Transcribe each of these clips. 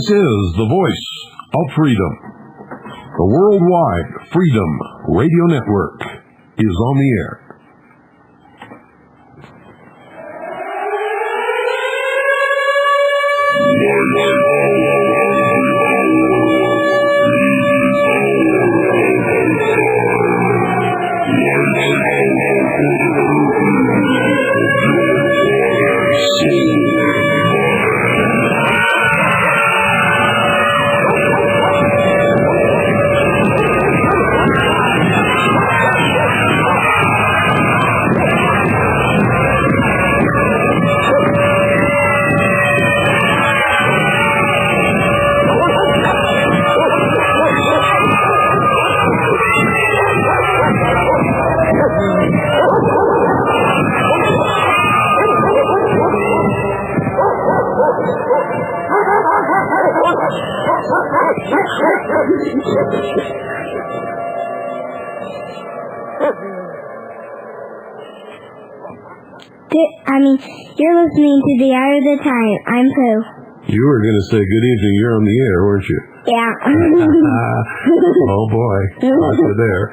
This is the voice of freedom. The Worldwide Freedom Radio Network is on the air. You're listening to The Art of the Time. I'm Pooh. You were going to say good evening. You're on the air, weren't you? Yeah. Oh, boy. Lots of there.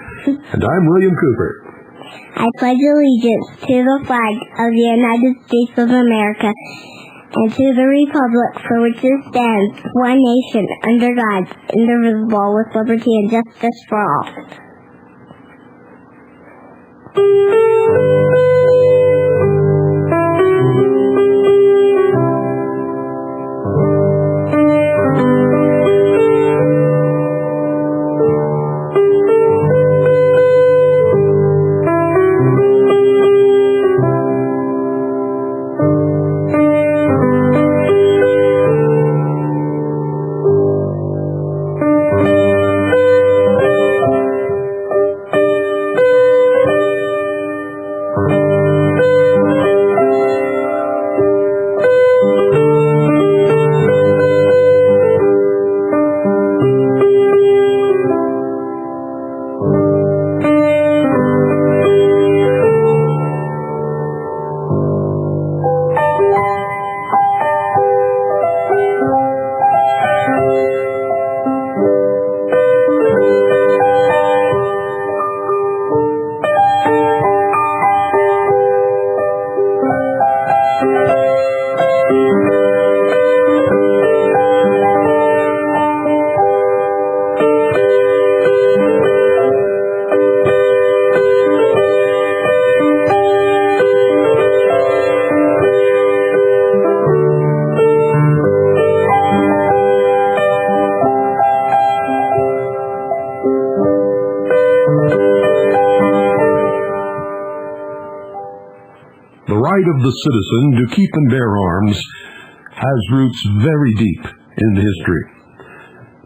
And I'm William Cooper. I pledge allegiance to the flag of the United States of America and to the republic for which it stands, one nation, under God, indivisible, with liberty and justice for all. Of the citizen to keep and bear arms has roots very deep in history.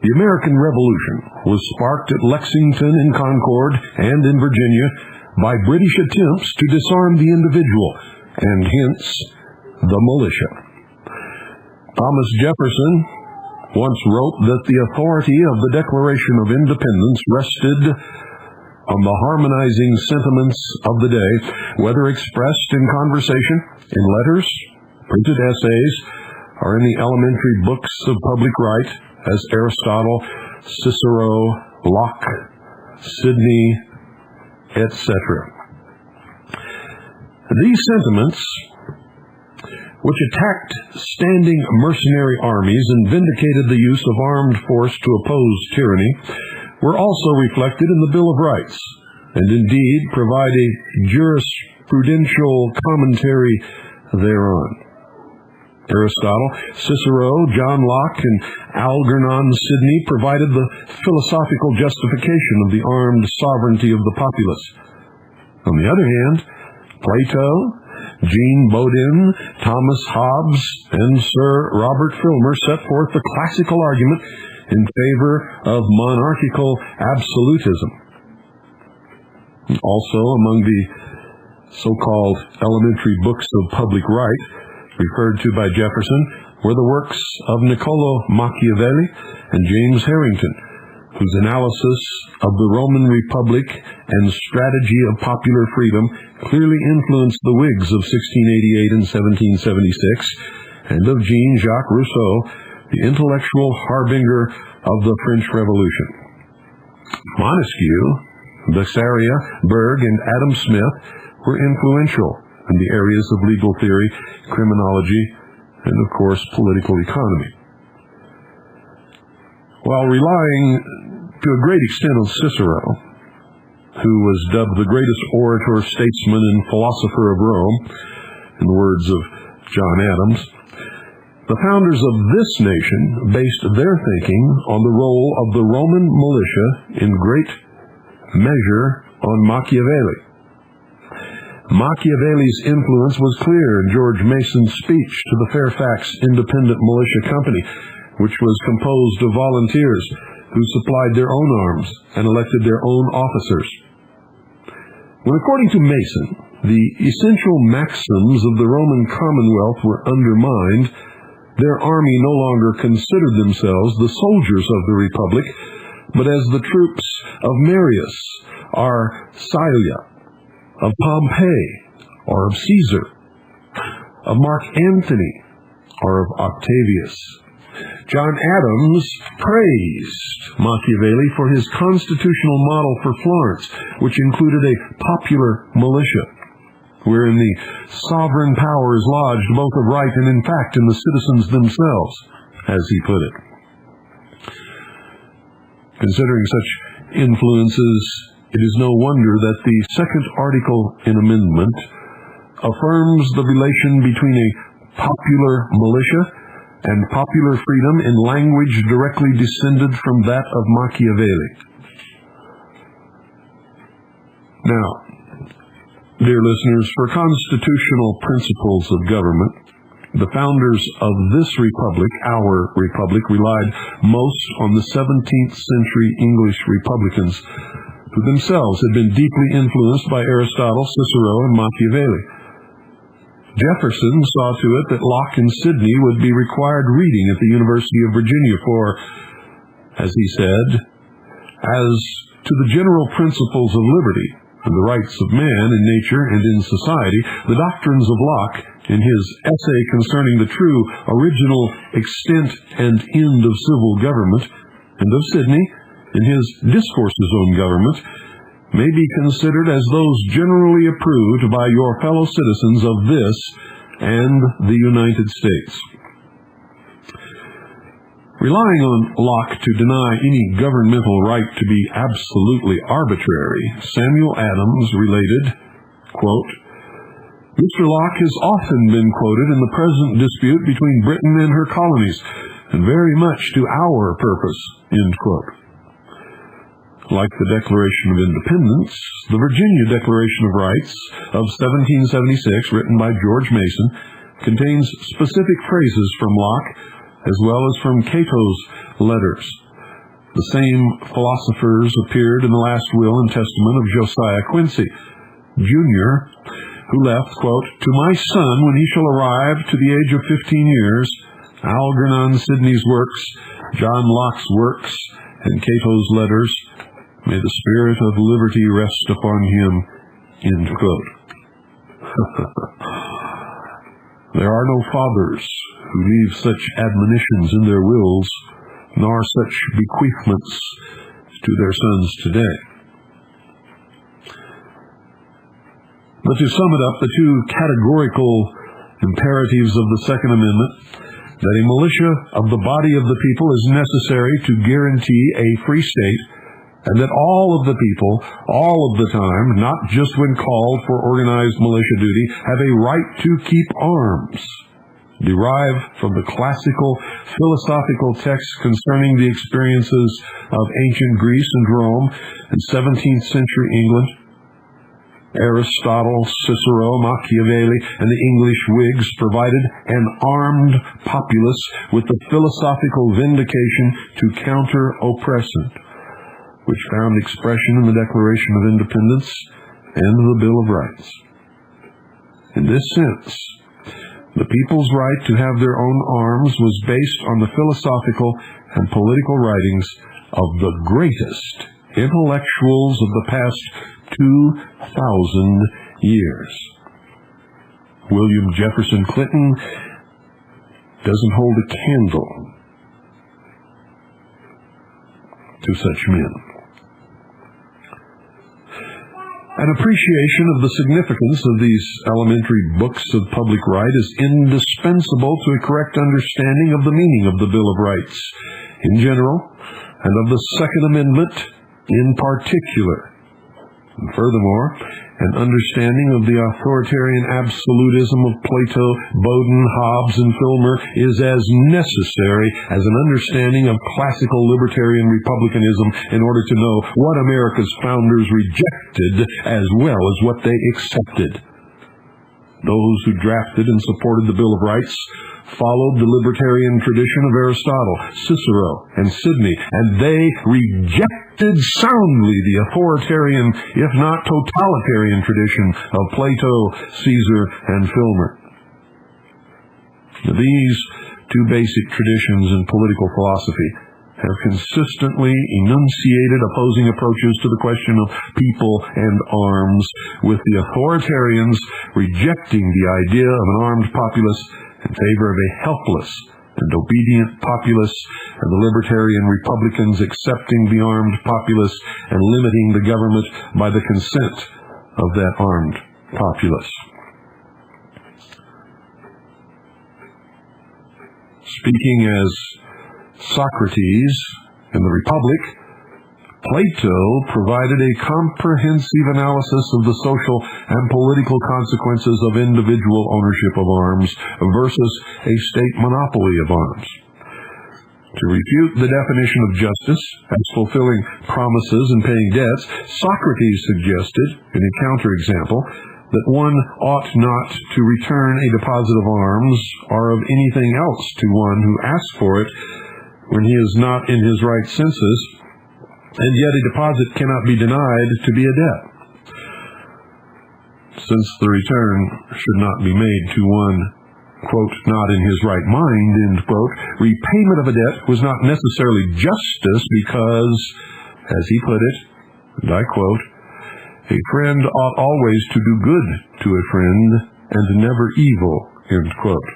The American Revolution was sparked at Lexington in Concord and in Virginia by British attempts to disarm the individual and hence the militia. Thomas Jefferson once wrote that the authority of the Declaration of Independence rested on the harmonizing sentiments of the day, whether expressed in conversation, in letters, printed essays, or in the elementary books of public right, as Aristotle, Cicero, Locke, Sidney, etc. These sentiments, which attacked standing mercenary armies and vindicated the use of armed force to oppose tyranny, were also reflected in the Bill of Rights, and indeed provide a jurisprudential commentary thereon. Aristotle, Cicero, John Locke, and Algernon Sidney provided the philosophical justification of the armed sovereignty of the populace. On the other hand, Plato, Jean Bodin, Thomas Hobbes, and Sir Robert Filmer set forth the classical argument in favor of monarchical absolutism. Also among the so-called elementary books of public right, referred to by Jefferson, were the works of Niccolo Machiavelli and James Harrington, whose analysis of the Roman Republic and strategy of popular freedom clearly influenced the Whigs of 1688 and 1776, and of Jean-Jacques Rousseau, the intellectual harbinger of the French Revolution. Montesquieu, Bessaria, Berg, and Adam Smith were influential in the areas of legal theory, criminology, and, of course, political economy. While relying to a great extent on Cicero, who was dubbed the greatest orator, statesman, and philosopher of Rome, in the words of John Adams, the founders of this nation based their thinking on the role of the Roman militia in great measure on Machiavelli. Machiavelli's influence was clear in George Mason's speech to the Fairfax Independent Militia Company, which was composed of volunteers who supplied their own arms and elected their own officers. When, according to Mason, the essential maxims of the Roman Commonwealth were undermined, their army no longer considered themselves the soldiers of the Republic, but as the troops of Marius, or Sylla, of Pompey, or of Caesar, of Mark Antony, or of Octavius. John Adams praised Machiavelli for his constitutional model for Florence, which included a popular militia, wherein the sovereign power is lodged both of right and in fact in the citizens themselves, as he put it. Considering such influences, it is no wonder that the second article in amendment affirms the relation between a popular militia and popular freedom in language directly descended from that of Machiavelli. Now, dear listeners, for constitutional principles of government, the founders of this republic, our republic, relied most on the 17th century English republicans, who themselves had been deeply influenced by Aristotle, Cicero, and Machiavelli. Jefferson saw to it that Locke and Sidney would be required reading at the University of Virginia for, as he said, as to the general principles of liberty and the rights of man in nature and in society, the doctrines of Locke in his essay concerning the true, original extent and end of civil government, and of Sidney in his discourses on government, may be considered as those generally approved by your fellow citizens of this and the United States. Relying on Locke to deny any governmental right to be absolutely arbitrary, Samuel Adams related, quote, Mr. Locke has often been quoted in the present dispute between Britain and her colonies, and very much to our purpose, end quote. Like the Declaration of Independence, the Virginia Declaration of Rights of 1776, written by George Mason, contains specific phrases from Locke as well as from Cato's letters. The same philosophers appeared in the last will and testament of Josiah Quincy, Jr., who left, quote, To my son, when he shall arrive to the age of 15 years, Algernon Sidney's works, John Locke's works, and Cato's letters, may the spirit of liberty rest upon him, end quote. There are no fathers who leave such admonitions in their wills, nor such bequeathments to their sons today. But to sum it up, the two categorical imperatives of the Second Amendment, that a militia of the body of the people is necessary to guarantee a free state, and that all of the people, all of the time, not just when called for organized militia duty, have a right to keep arms, derive from the classical philosophical texts concerning the experiences of ancient Greece and Rome and 17th century England. Aristotle, Cicero, Machiavelli, and the English Whigs provided an armed populace with the philosophical vindication to counter oppression, which found expression in the Declaration of Independence and the Bill of Rights. In this sense, the people's right to have their own arms was based on the philosophical and political writings of the greatest intellectuals of the past 2,000 years. William Jefferson Clinton doesn't hold a candle to such men. An appreciation of the significance of these elementary books of public right is indispensable to a correct understanding of the meaning of the Bill of Rights in general, and of the Second Amendment in particular. And furthermore, an understanding of the authoritarian absolutism of Plato, Bowden, Hobbes, and Filmer is as necessary as an understanding of classical libertarian republicanism in order to know what America's founders rejected as well as what they accepted. Those who drafted and supported the Bill of Rights followed the libertarian tradition of Aristotle, Cicero, and Sidney, and they rejected soundly the authoritarian, if not totalitarian tradition of Plato, Caesar, and Filmer. These two basic traditions in political philosophy have consistently enunciated opposing approaches to the question of people and arms, with the authoritarians rejecting the idea of an armed populace in favor of a helpless and obedient populace, and the libertarian republicans accepting the armed populace and limiting the government by the consent of that armed populace. Speaking as Socrates in the Republic, Plato provided a comprehensive analysis of the social and political consequences of individual ownership of arms versus a state monopoly of arms. To refute the definition of justice as fulfilling promises and paying debts, Socrates suggested, in a counterexample, that one ought not to return a deposit of arms or of anything else to one who asks for it when he is not in his right senses, and yet a deposit cannot be denied to be a debt. Since the return should not be made to one, quote, not in his right mind, end quote, repayment of a debt was not necessarily justice because, as he put it, and I quote, a friend ought always to do good to a friend and never evil, end quote.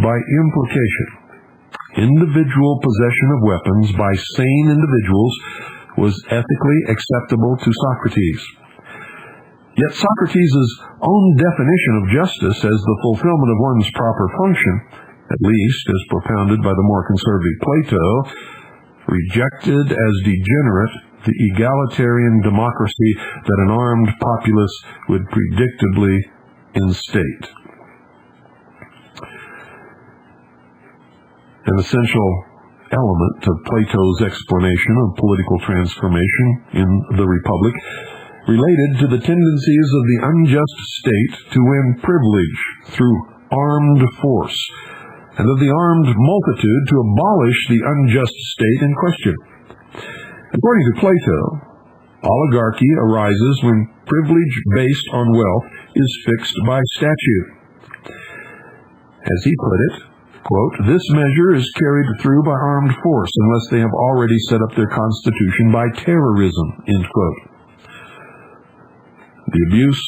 By implication, individual possession of weapons by sane individuals was ethically acceptable to Socrates. Yet Socrates' own definition of justice as the fulfillment of one's proper function, at least as propounded by the more conservative Plato, rejected as degenerate the egalitarian democracy that an armed populace would predictably instate. An essential element of Plato's explanation of political transformation in the Republic related to the tendencies of the unjust state to win privilege through armed force, and of the armed multitude to abolish the unjust state in question. According to Plato, oligarchy arises when privilege based on wealth is fixed by statute. As he put it, quote, this measure is carried through by armed force unless they have already set up their constitution by terrorism, end quote. The abuse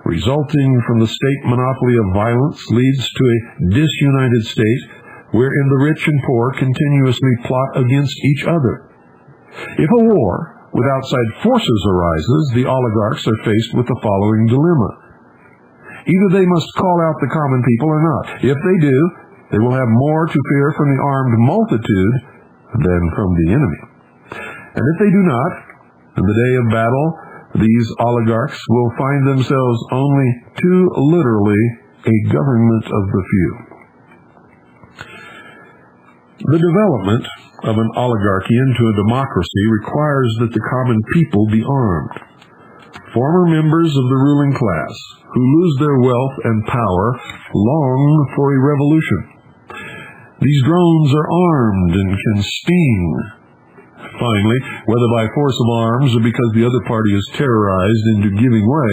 resulting from the state monopoly of violence leads to a disunited state wherein the rich and poor continuously plot against each other. If a war with outside forces arises, the oligarchs are faced with the following dilemma. Either they must call out the common people or not. If they do, they will have more to fear from the armed multitude than from the enemy. And if they do not, in the day of battle, these oligarchs will find themselves only too literally a government of the few. The development of an oligarchy into a democracy requires that the common people be armed. Former members of the ruling class who lose their wealth and power long for a revolution. These drones are armed and can sting. Finally, whether by force of arms or because the other party is terrorized into giving way,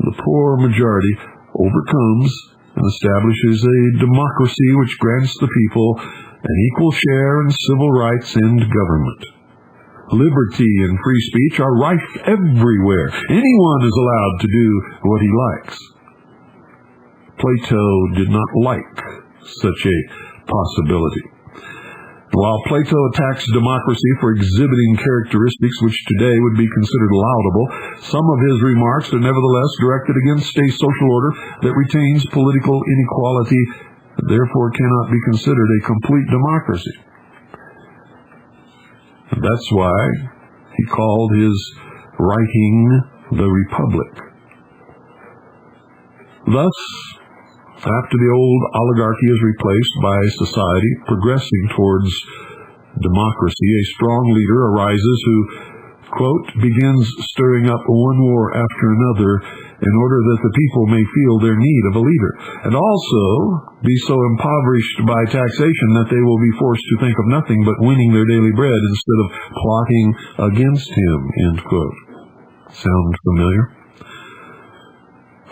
the poor majority overcomes and establishes a democracy which grants the people an equal share in civil rights and government. Liberty and free speech are rife everywhere. Anyone is allowed to do what he likes. Plato did not like such a possibility. While Plato attacks democracy for exhibiting characteristics which today would be considered laudable, some of his remarks are nevertheless directed against a social order that retains political inequality and therefore cannot be considered a complete democracy. And that's why he called his writing the Republic. Thus, after the old oligarchy is replaced by a society progressing towards democracy, a strong leader arises who, quote, begins stirring up one war after another in order that the people may feel their need of a leader, and also be so impoverished by taxation that they will be forced to think of nothing but winning their daily bread instead of plotting against him, end quote. Sound familiar?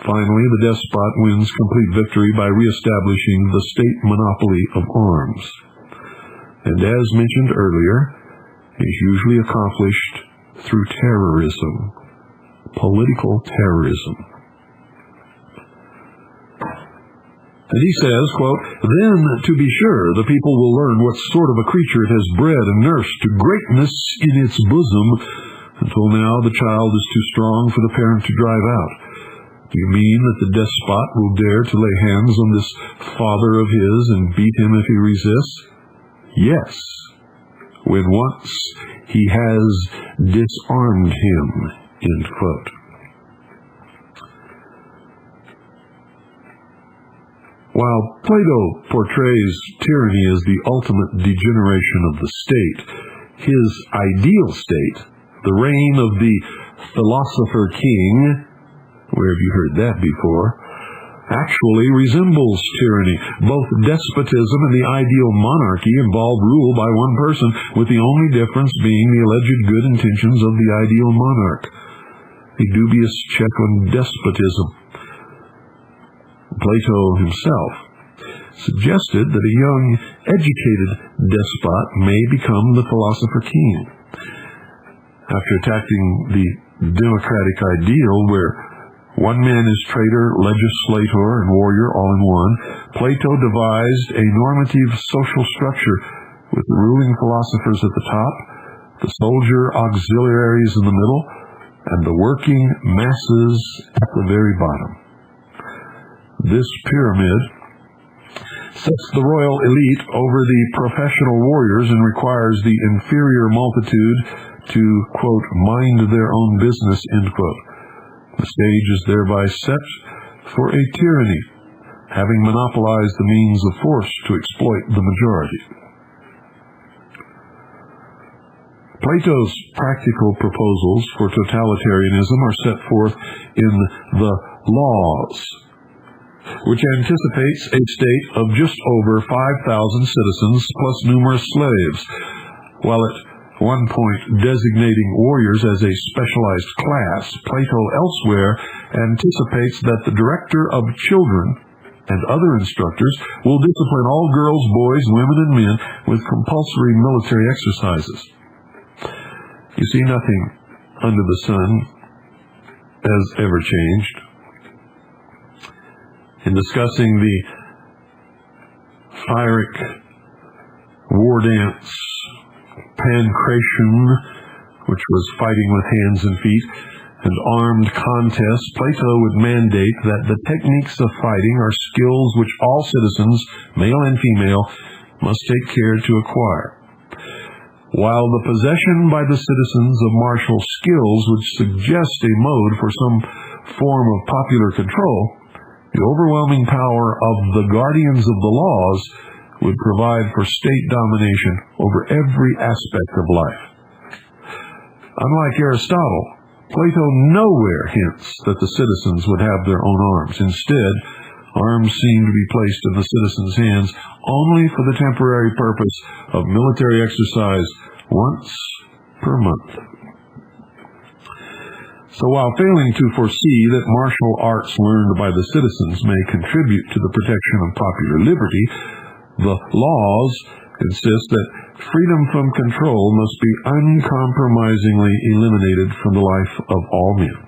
Finally, the despot wins complete victory by reestablishing the state monopoly of arms. And as mentioned earlier, is usually accomplished through terrorism, political terrorism. And he says, quote, then, to be sure, the people will learn what sort of a creature it has bred and nursed to greatness in its bosom. Until now, the child is too strong for the parent to drive out. Do you mean that the despot will dare to lay hands on this father of his and beat him if he resists? Yes, when once he has disarmed him, end quote. While Plato portrays tyranny as the ultimate degeneration of the state, his ideal state, the reign of the philosopher king, where have you heard that before, actually resembles tyranny. Both despotism and the ideal monarchy involve rule by one person, with the only difference being the alleged good intentions of the ideal monarch. A dubious check on despotism. Plato himself suggested that a young, educated despot may become the philosopher king. After attacking the democratic ideal where one man is trader, legislator, and warrior all in one, Plato devised a normative social structure with the ruling philosophers at the top, the soldier auxiliaries in the middle, and the working masses at the very bottom. This pyramid sets the royal elite over the professional warriors and requires the inferior multitude to, quote, mind their own business, end quote. The stage is thereby set for a tyranny, having monopolized the means of force to exploit the majority. Plato's practical proposals for totalitarianism are set forth in the Laws, which anticipates a state of just over 5,000 citizens plus numerous slaves, while at one point designating warriors as a specialized class. Plato elsewhere anticipates that the director of children and other instructors will discipline all girls, boys, women, and men with compulsory military exercises. You see, nothing under the sun has ever changed. In discussing the Pyrrhic war dance, pancration, which was fighting with hands and feet, and armed contests, Plato would mandate that the techniques of fighting are skills which all citizens, male and female, must take care to acquire. While the possession by the citizens of martial skills would suggest a mode for some form of popular control, the overwhelming power of the guardians of the laws would provide for state domination over every aspect of life. Unlike Aristotle, Plato nowhere hints that the citizens would have their own arms. Instead, arms seem to be placed in the citizens' hands only for the temporary purpose of military exercise once per month. So while failing to foresee that martial arts learned by the citizens may contribute to the protection of popular liberty, the Laws insist that freedom from control must be uncompromisingly eliminated from the life of all men.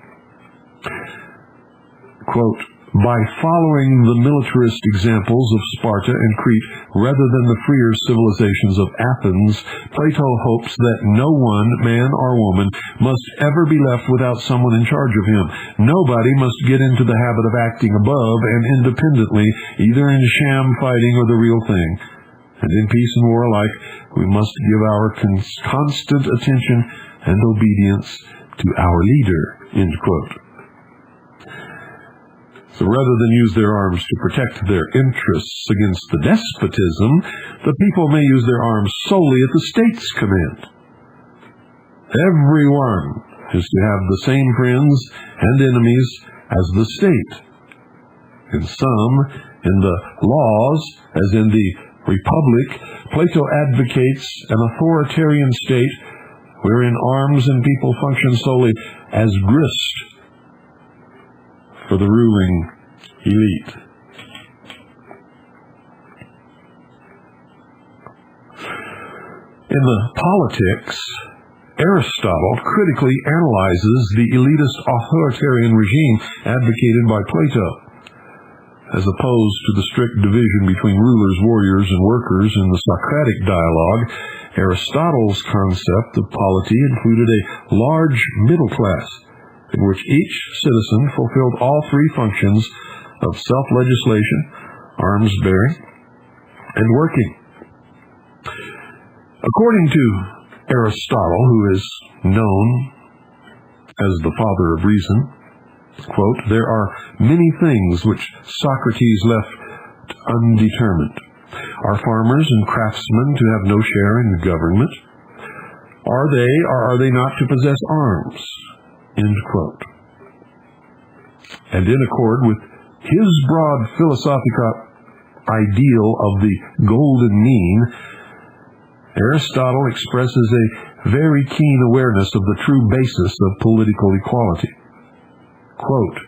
Quote, By following the militarist examples of Sparta and Crete rather than the freer civilizations of Athens, Plato hopes that no one, man or woman, must ever be left without someone in charge of him. Nobody must get into the habit of acting above and independently, either in sham fighting or the real thing. And in peace and war alike, we must give our constant attention and obedience to our leader." End quote. So rather than use their arms to protect their interests against the despotism, the people may use their arms solely at the state's command. Everyone is to have the same friends and enemies as the state. In in the laws, as in the Republic, Plato advocates an authoritarian state wherein arms and people function solely as grist for the ruling elite. In the Politics, Aristotle critically analyzes the elitist authoritarian regime advocated by Plato, as opposed to the strict division between rulers, warriors, and workers in the Socratic dialogue. Aristotle's concept of polity included a large middle class, in which each citizen fulfilled all three functions of self-legislation, arms-bearing, and working. According to Aristotle, who is known as the father of reason, quote, "There are many things which Socrates left undetermined. Are farmers and craftsmen to have no share in government? Are they or are they not to possess arms?" End quote. And in accord with his broad philosophical ideal of the golden mean, Aristotle expresses a very keen awareness of the true basis of political equality. Quote,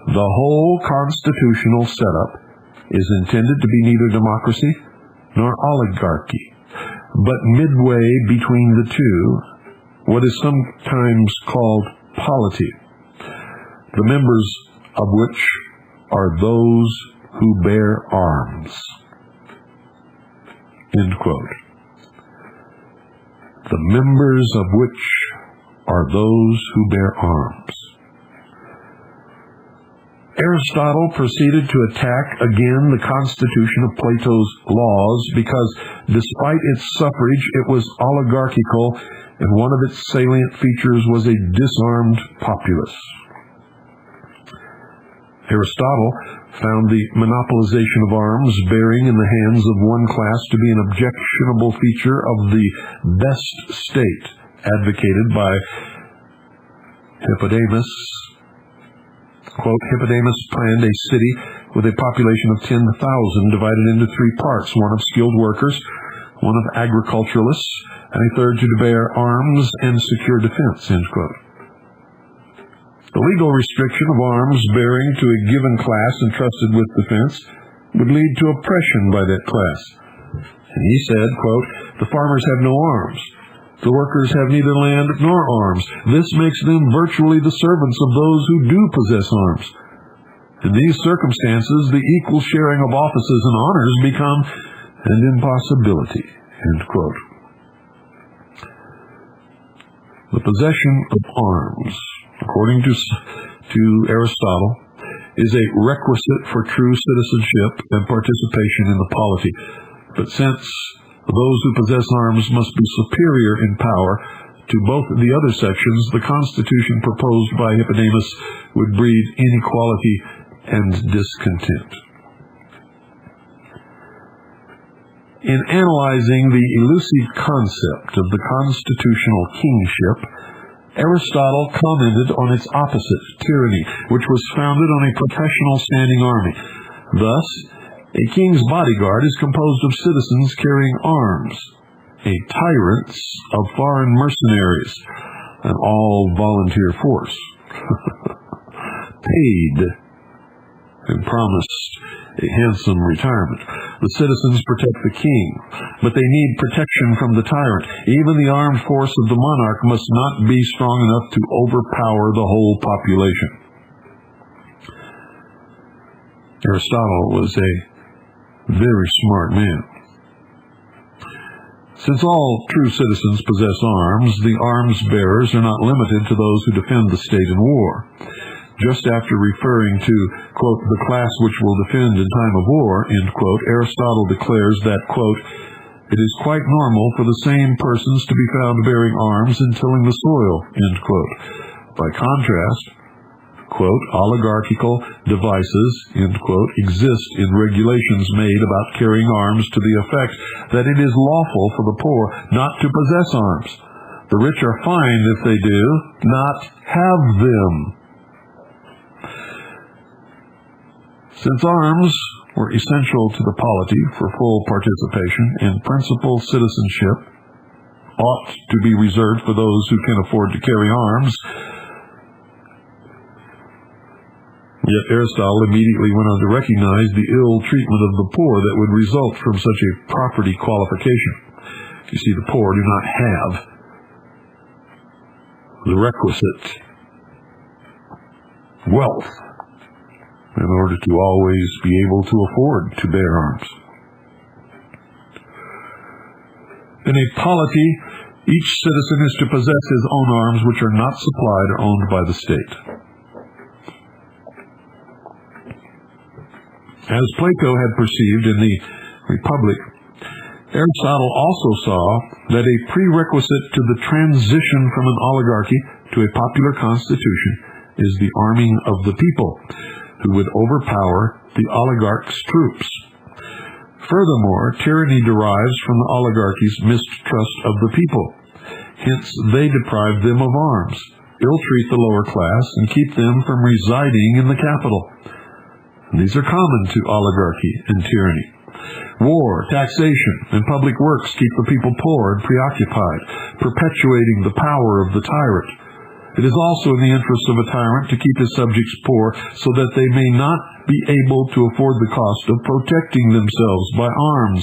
"The whole constitutional setup is intended to be neither democracy nor oligarchy, but midway between the two, what is sometimes called polity, the members of which are those who bear arms." End quote. The members of which are those who bear arms. Aristotle proceeded to attack again the constitution of Plato's laws because, despite its suffrage, it was oligarchical, and one of its salient features was a disarmed populace. Aristotle found the monopolization of arms bearing in the hands of one class to be an objectionable feature of the best state advocated by Hippodamus. Quote, "Hippodamus planned a city with a population of 10,000 divided into three parts, one of skilled workers, one of agriculturalists, and a third to bear arms and secure defense." End quote. The legal restriction of arms bearing to a given class entrusted with defense would lead to oppression by that class. And he said, quote, "The farmers have no arms. The workers have neither land nor arms. This makes them virtually the servants of those who do possess arms. In these circumstances, the equal sharing of offices and honors become an impossibility." End quote. The possession of arms, according to Aristotle, is a requisite for true citizenship and participation in the polity. But since those who possess arms must be superior in power to both the other sections, the constitution proposed by Hippodamus would breed inequality and discontent. In analyzing the elusive concept of the constitutional kingship, Aristotle commented on its opposite, tyranny, which was founded on a professional standing army. Thus, a king's bodyguard is composed of citizens carrying arms, a tyrant's of foreign mercenaries, an all-volunteer force, paid and promised a handsome retirement. The citizens protect the king, but they need protection from the tyrant. Even the armed force of the monarch must not be strong enough to overpower the whole population. Aristotle was a very smart man. Since all true citizens possess arms, the arms bearers are not limited to those who defend the state in war. Just after referring to, quote, the class which will defend in time of war, end quote, Aristotle declares that, quote, it is quite normal for the same persons to be found bearing arms and tilling the soil, end quote. By contrast, quote, oligarchical devices, end quote, exist in regulations made about carrying arms to the effect that it is lawful for the poor not to possess arms. The rich are fined if they do not have them. Since arms were essential to the polity for full participation in principal citizenship, ought to be reserved for those who can afford to carry arms, yet Aristotle immediately went on to recognize the ill treatment of the poor that would result from such a property qualification. You see, the poor do not have the requisite wealth in order to always be able to afford to bear arms. In a polity, each citizen is to possess his own arms which are not supplied or owned by the state. As Plato had perceived in the Republic, Aristotle also saw that a prerequisite to the transition from an oligarchy to a popular constitution is the arming of the people, who would overpower the oligarch's troops. Furthermore, tyranny derives from the oligarchy's mistrust of the people. Hence, they deprive them of arms, ill-treat the lower class, and keep them from residing in the capital. These are common to oligarchy and tyranny. War, taxation, and public works keep the people poor and preoccupied, perpetuating the power of the tyrant. It is also in the interest of a tyrant to keep his subjects poor so that they may not be able to afford the cost of protecting themselves by arms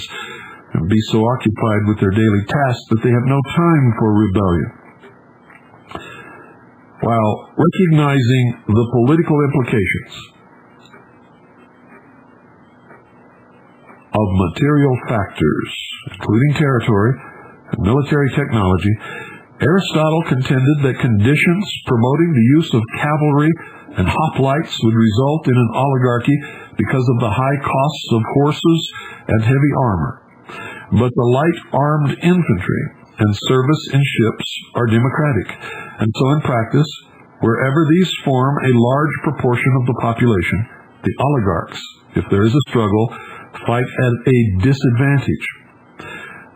and be so occupied with their daily tasks that they have no time for rebellion. While recognizing the political implications of material factors, including territory and military technology, Aristotle contended that conditions promoting the use of cavalry and hoplites would result in an oligarchy because of the high costs of horses and heavy armor. But the light armed infantry and service in ships are democratic, and so in practice, wherever these form a large proportion of the population, the oligarchs, if there is a struggle, fight at a disadvantage.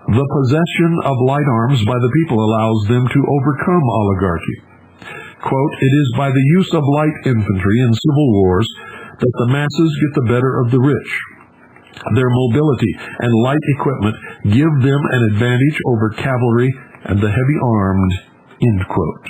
The possession of light arms by the people allows them to overcome oligarchy. Quote, it is by the use of light infantry in civil wars that the masses get the better of the rich. Their mobility and light equipment give them an advantage over cavalry and the heavy armed, end quote.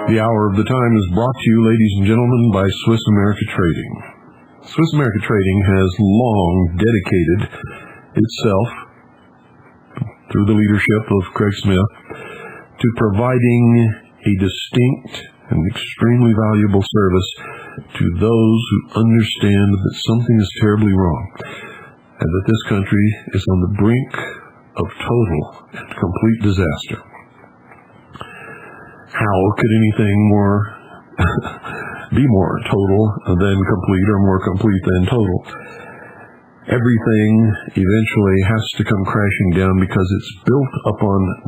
The hour of the time is brought to you, ladies and gentlemen, by Swiss America Trading. Swiss America Trading has long dedicated itself, through the leadership of Craig Smith, to providing a distinct and extremely valuable service to those who understand that something is terribly wrong and that this country is on the brink of total and complete disaster. How could anything more be more total than complete or more complete than total. Everything eventually has to come crashing down because it's built upon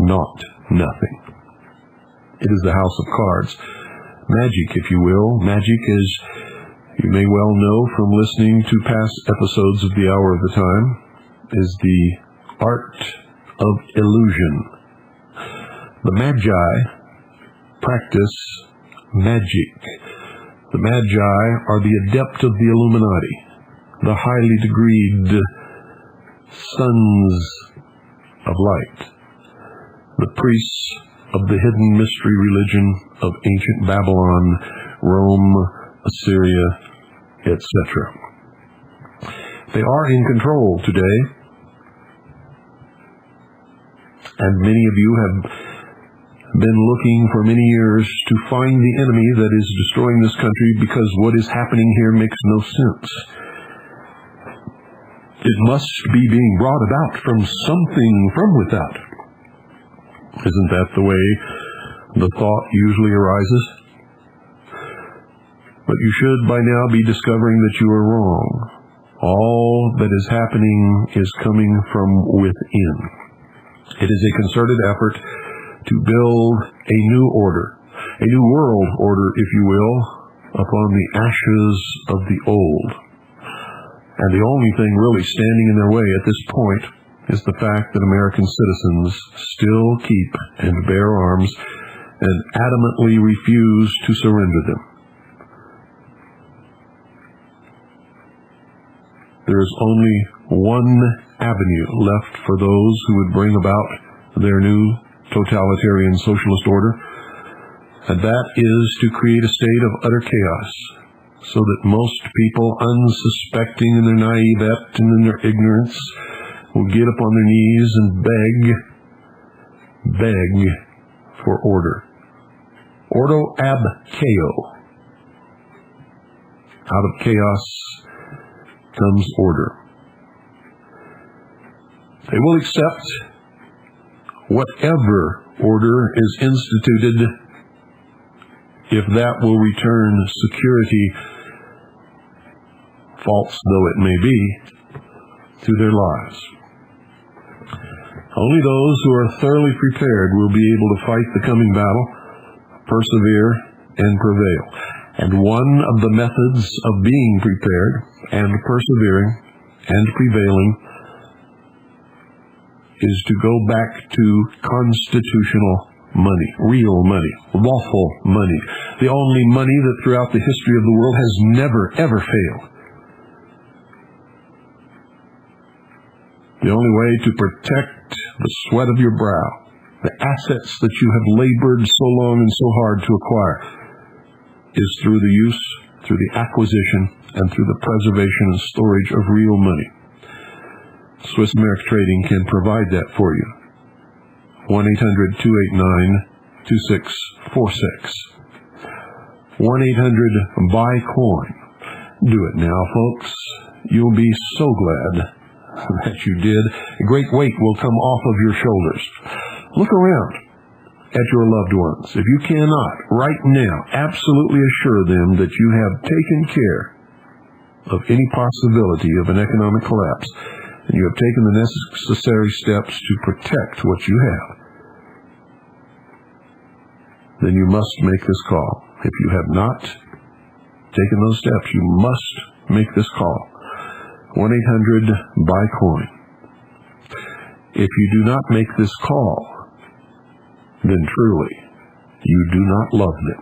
nothing. It is the house of cards. Magic, if you will. Magic, as you may well know from listening to past episodes of the Hour of the Time, is the art of illusion. The Magi practice magic. The Magi are the adept of the Illuminati, the highly degreed sons of light, the priests of the hidden mystery religion of ancient Babylon, Rome, Assyria, etc. They are in control today, and many of you have been looking for many years to find the enemy that is destroying this country, because what is happening here makes no sense. It must be being brought about from something from without. Isn't that the way the thought usually arises? But you should by now be discovering that you are wrong. All that is happening is coming from within. It is a concerted effort to build a new order, a new world order, if you will, upon the ashes of the old. And the only thing really standing in their way at this point is the fact that American citizens still keep and bear arms and adamantly refuse to surrender them. There is only one avenue left for those who would bring about their new totalitarian socialist order, and that is to create a state of utter chaos, so that most people, unsuspecting in their naivete and in their ignorance, will get upon their knees and beg for order. Ordo ab chao. Out of chaos comes order. They will accept whatever order is instituted if that will return security, false though it may be, to their lives. Only those who are thoroughly prepared will be able to fight the coming battle, persevere, and prevail. And one of the methods of being prepared and persevering and prevailing is to go back to constitutional money, real money, lawful money, the only money that throughout the history of the world has never, ever failed. The only way to protect the sweat of your brow, the assets that you have labored so long and so hard to acquire, is through the use, through the acquisition, and through the preservation and storage of real money. Swiss America Trading can provide that for you. 1-800-289-2646. 1-800-BUY-COIN. Do it now, folks. You'll be so glad that you did. A great weight will come off of your shoulders. Look around at your loved ones. If you cannot, right now, absolutely assure them that you have taken care of any possibility of an economic collapse, and you have taken the necessary steps to protect what you have. Then you must make this call. If you have not taken those steps, you must make this call. 1-800-BUY-COIN. If you do not make this call, then truly, you do not love them.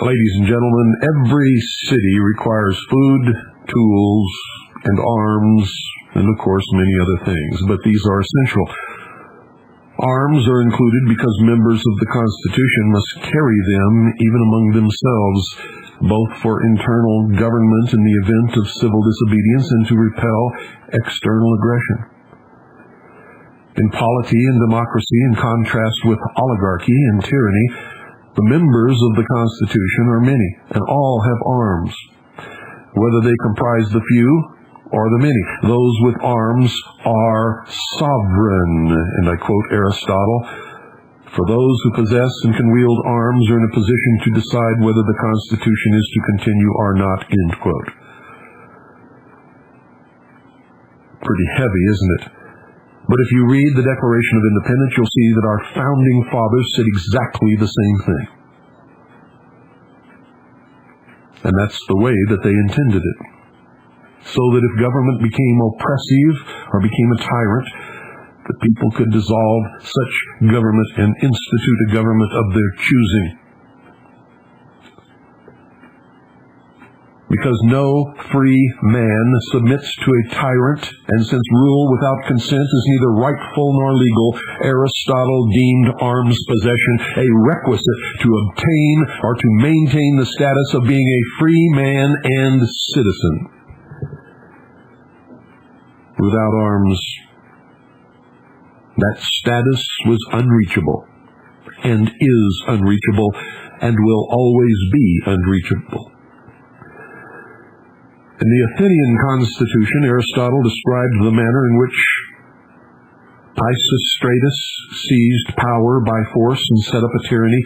Ladies and gentlemen, every city requires food, tools, and arms, and of course many other things, but these are essential. Arms are included because members of the Constitution must carry them even among themselves, both for internal government in the event of civil disobedience and to repel external aggression. In polity and democracy, in contrast with oligarchy and tyranny, the members of the Constitution are many, and all have arms, whether they comprise the few or the many. Those with arms are sovereign, and I quote Aristotle, "For those who possess and can wield arms are in a position to decide whether the Constitution is to continue or not," end quote. Pretty heavy, isn't it? But if you read the Declaration of Independence, you'll see that our founding fathers said exactly the same thing. And that's the way that they intended it. So that if government became oppressive or became a tyrant, the people could dissolve such government and institute a government of their choosing. Because no free man submits to a tyrant, and since rule without consent is neither rightful nor legal, Aristotle deemed arms possession a requisite to obtain or to maintain the status of being a free man and citizen. Without arms, that status was unreachable, and is unreachable, and will always be unreachable. In the Athenian constitution, Aristotle described the manner in which Pisistratus seized power by force and set up a tyranny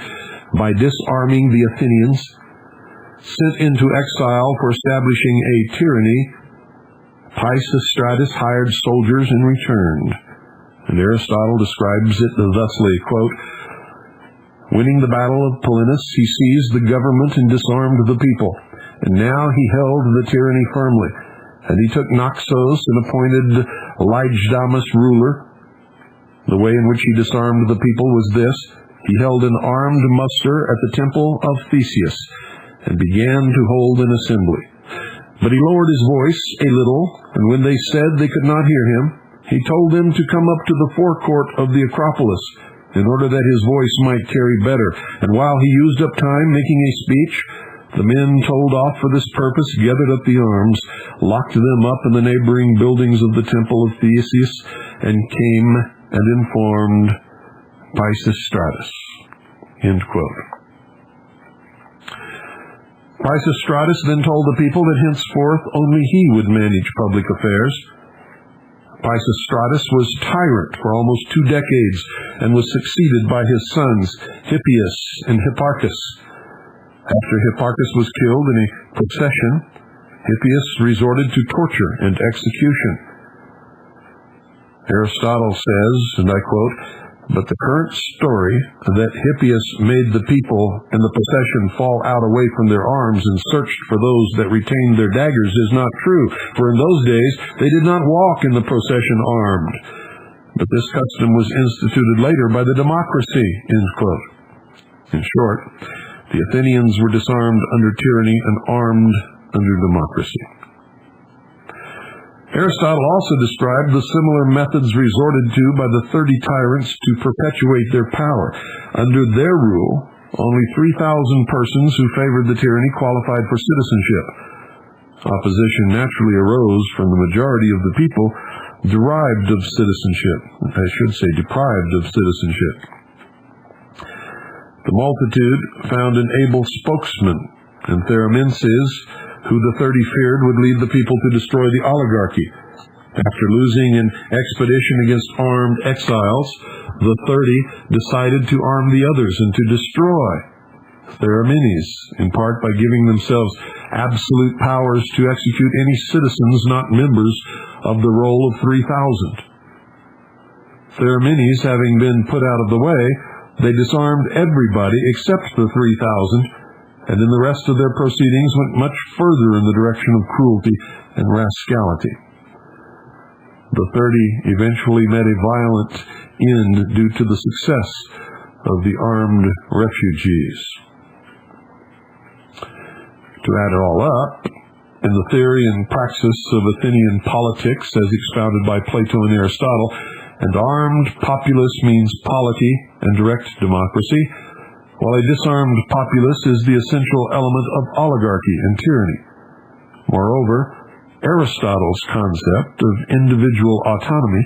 by disarming the Athenians, sent into exile for establishing a tyranny. Pisistratus hired soldiers and returned. And Aristotle describes it thusly, quote, "Winning the battle of Pelias, he seized the government and disarmed the people. And now he held the tyranny firmly. And he took Naxos and appointed Lysidamas ruler. The way in which he disarmed the people was this: he held an armed muster at the temple of Theseus, and began to hold an assembly. But he lowered his voice a little, and when they said they could not hear him, he told them to come up to the forecourt of the Acropolis, in order that his voice might carry better. And while he used up time making a speech, the men told off for this purpose, gathered up the arms, locked them up in the neighboring buildings of the temple of Theseus, and came and informed Pisistratus." End quote. Pisistratus then told the people that henceforth only he would manage public affairs. Pisistratus was tyrant for almost 2 decades, and was succeeded by his sons Hippias and Hipparchus. After Hipparchus was killed in a procession, Hippias resorted to torture and execution. Aristotle says, and I quote, "But the current story that Hippias made the people and the procession fall out away from their arms and searched for those that retained their daggers is not true, for in those days they did not walk in the procession armed. But this custom was instituted later by the democracy." End quote. In short, the Athenians were disarmed under tyranny and armed under democracy. Aristotle also described the similar methods resorted to by the 30 tyrants to perpetuate their power. Under their rule, only 3,000 persons who favored the tyranny qualified for citizenship. Opposition naturally arose from the majority of the people deprived of citizenship. The multitude found an able spokesman, and Theramences, who the 30 feared would lead the people to destroy the oligarchy. After losing an expedition against armed exiles, the 30 decided to arm the others and to destroy Theramenes, in part by giving themselves absolute powers to execute any citizens not members of the roll of 3,000. Theramenes having been put out of the way, they disarmed everybody except the 3,000, and in the rest of their proceedings went much further in the direction of cruelty and rascality. The 30 eventually met a violent end due to the success of the armed refugees. To add it all up, in the theory and praxis of Athenian politics as expounded by Plato and Aristotle, an armed populace means polity and direct democracy, while a disarmed populace is the essential element of oligarchy and tyranny. Moreover, Aristotle's concept of individual autonomy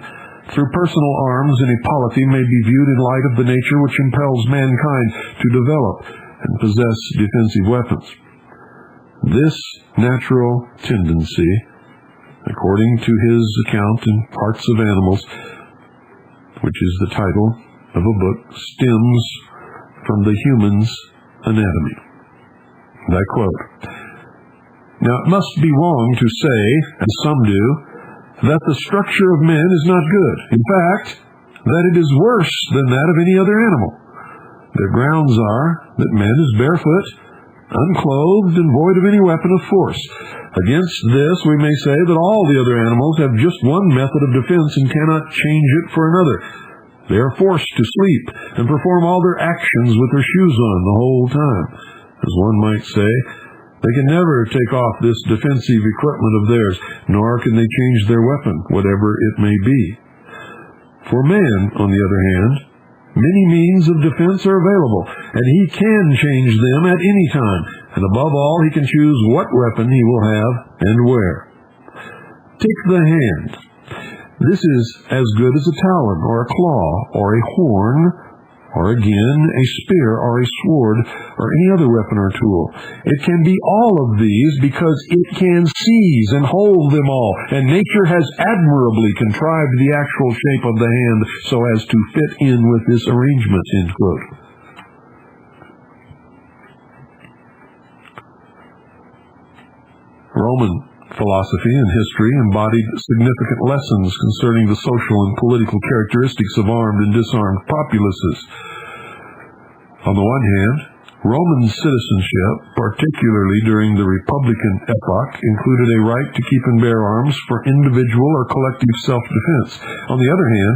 through personal arms in a polity may be viewed in light of the nature which impels mankind to develop and possess defensive weapons. This natural tendency, according to his account in Parts of Animals, which is the title of a book, stems from the human's anatomy. And I quote, "Now it must be wrong to say, as some do, that the structure of men is not good. In fact, that it is worse than that of any other animal. Their grounds are that man is barefoot, unclothed, and void of any weapon of force. Against this we may say that all the other animals have just one method of defense and cannot change it for another. They are forced to sleep and perform all their actions with their shoes on the whole time. As one might say, they can never take off this defensive equipment of theirs, nor can they change their weapon, whatever it may be. For man, on the other hand, many means of defense are available, and he can change them at any time, and above all, he can choose what weapon he will have and where. Take the hand. This is as good as a talon, or a claw, or a horn, or again a spear, or a sword, or any other weapon or tool. It can be all of these because it can seize and hold them all, and nature has admirably contrived the actual shape of the hand so as to fit in with this arrangement." End quote. Roman philosophy and history embodied significant lessons concerning the social and political characteristics of armed and disarmed populaces. On the one hand, Roman citizenship, particularly during the Republican epoch, included a right to keep and bear arms for individual or collective self-defense. On the other hand,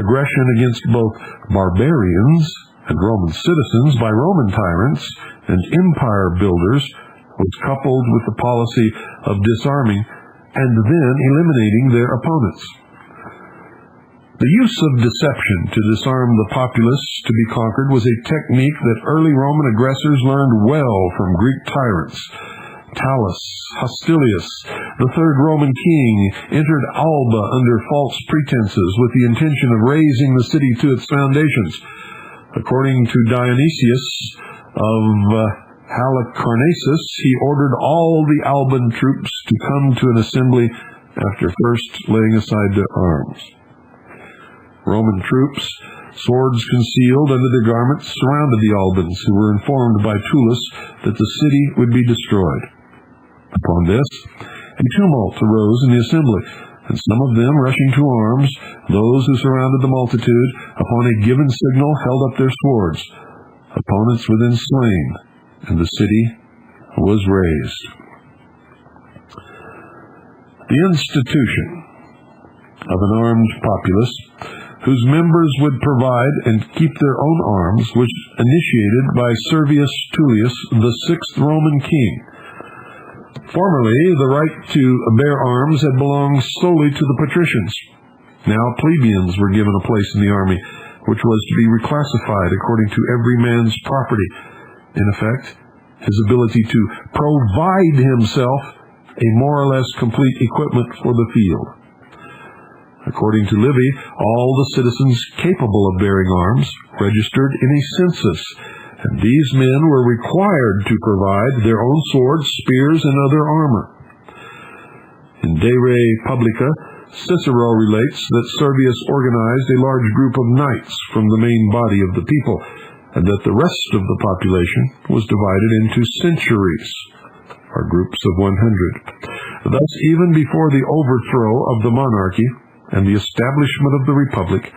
aggression against both barbarians and Roman citizens by Roman tyrants and empire builders was coupled with the policy of disarming and then eliminating their opponents. The use of deception to disarm the populace to be conquered was a technique that early Roman aggressors learned well from Greek tyrants. Tullus Hostilius, the third Roman king, entered Alba under false pretenses with the intention of razing the city to its foundations. According to Dionysius of Halicarnassus, he ordered all the Alban troops to come to an assembly after first laying aside their arms. Roman troops, swords concealed under their garments, surrounded the Albans, who were informed by Tullus that the city would be destroyed. Upon this, a tumult arose in the assembly, and some of them, rushing to arms, those who surrounded the multitude, upon a given signal held up their swords. Opponents were then slain, and the city was razed. The institution of an armed populace, whose members would provide and keep their own arms, was initiated by Servius Tullius, the sixth Roman king. Formerly, the right to bear arms had belonged solely to the patricians. Now plebeians were given a place in the army, which was to be reclassified according to every man's property. In effect, his ability to provide himself a more or less complete equipment for the field. According to Livy, all the citizens capable of bearing arms registered in a census, and these men were required to provide their own swords, spears, and other armor. In De Re Publica, Cicero relates that Servius organized a large group of knights from the main body of the people, and that the rest of the population was divided into centuries, or groups of 100. Thus, even before the overthrow of the monarchy and the establishment of the republic,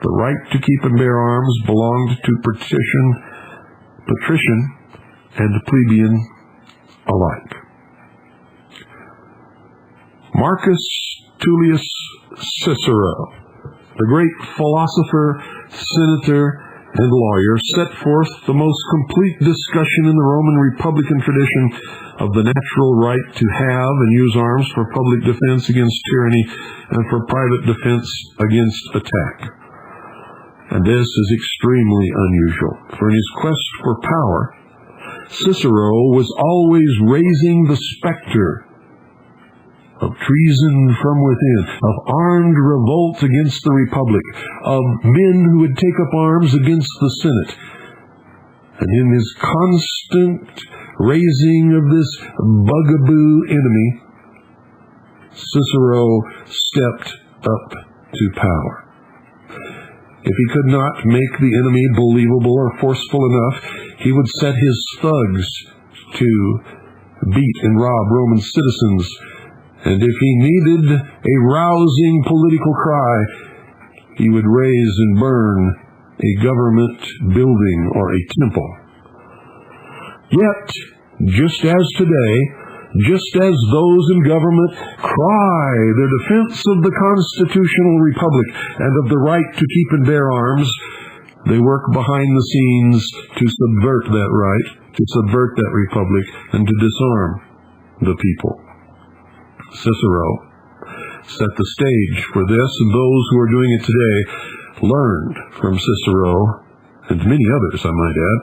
the right to keep and bear arms belonged to patrician and plebeian alike. Marcus Tullius Cicero, the great philosopher, senator, and lawyer, set forth the most complete discussion in the Roman Republican tradition of the natural right to have and use arms for public defense against tyranny and for private defense against attack. And this is extremely unusual, for in his quest for power, Cicero was always raising the specter of treason from within, of armed revolt against the Republic, of men who would take up arms against the Senate. And in his constant raising of this bugaboo enemy, Cicero stepped up to power. If he could not make the enemy believable or forceful enough, he would set his thugs to beat and rob Roman citizens. And if he needed a rousing political cry, he would raise and burn a government building or a temple. Yet, just as today, just as those in government cry their defense of the constitutional republic and of the right to keep and bear arms, they work behind the scenes to subvert that right, to subvert that republic, and to disarm the people. Cicero set the stage for this, and those who are doing it today learned from Cicero, and many others, I might add.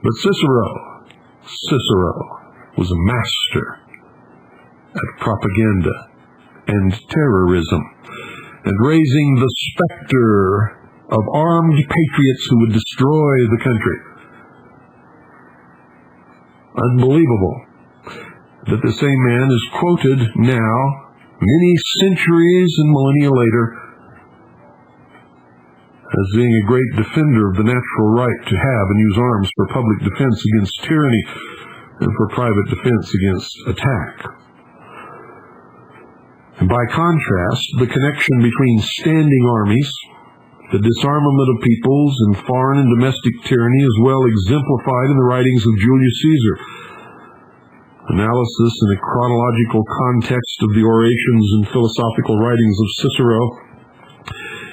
But Cicero was a master at propaganda and terrorism, and raising the specter of armed patriots who would destroy the country. Unbelievable that the same man is quoted now, many centuries and millennia later, as being a great defender of the natural right to have and use arms for public defense against tyranny and for private defense against attack. And by contrast, the connection between standing armies, the disarmament of peoples, and foreign and domestic tyranny is well exemplified in the writings of Julius Caesar. Analysis in a chronological context of the orations and philosophical writings of Cicero,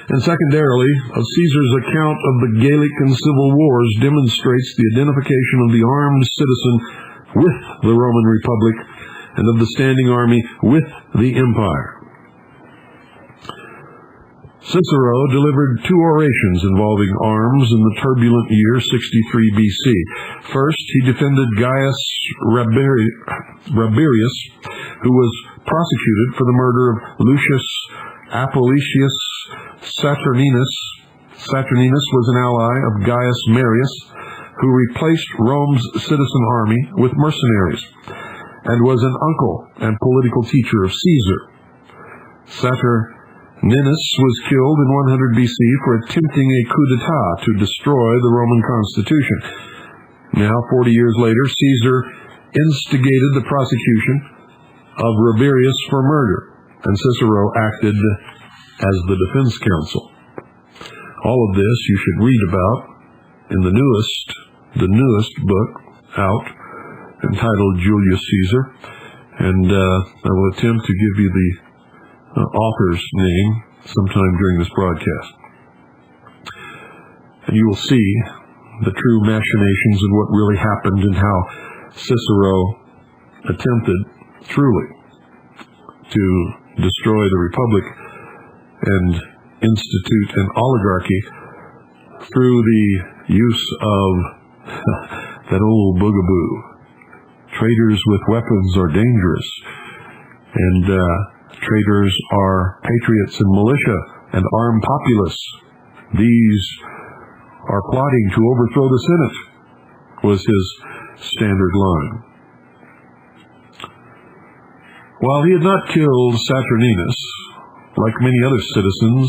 and secondarily of Caesar's account of the Gallic and Civil Wars, demonstrates the identification of the armed citizen with the Roman Republic and of the standing army with the empire. Cicero delivered two orations involving arms in the turbulent year 63 BC. First, he defended Gaius Rabirius, who was prosecuted for the murder of Lucius Apulicius Saturninus. Saturninus was an ally of Gaius Marius, who replaced Rome's citizen army with mercenaries, and was an uncle and political teacher of Caesar. Saturninus was killed in 100 BC for attempting a coup d'etat to destroy the Roman constitution. Now, 40 years later, Caesar instigated the prosecution of Rabirius for murder, and Cicero acted as the defense counsel. All of this you should read about in the newest book out, entitled Julius Caesar, and I will attempt to give you the author's name sometime during this broadcast. And you will see the true machinations and what really happened and how Cicero attempted truly to destroy the Republic and institute an oligarchy through the use of that old bugaboo. Traitors with weapons are dangerous, and traitors are patriots and militia and armed populace. These are plotting to overthrow the Senate, was his standard line. While he had not killed Saturninus, like many other citizens,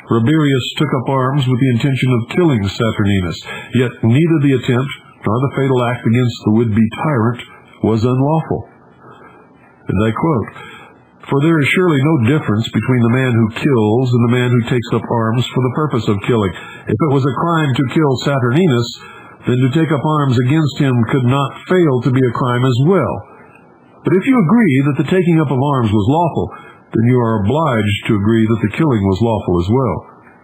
Rabirius took up arms with the intention of killing Saturninus, yet neither the attempt nor the fatal act against the would-be tyrant was unlawful. And I quote, "For there is surely no difference between the man who kills and the man who takes up arms for the purpose of killing. If it was a crime to kill Saturninus, then to take up arms against him could not fail to be a crime as well. But if you agree that the taking up of arms was lawful, then you are obliged to agree that the killing was lawful as well."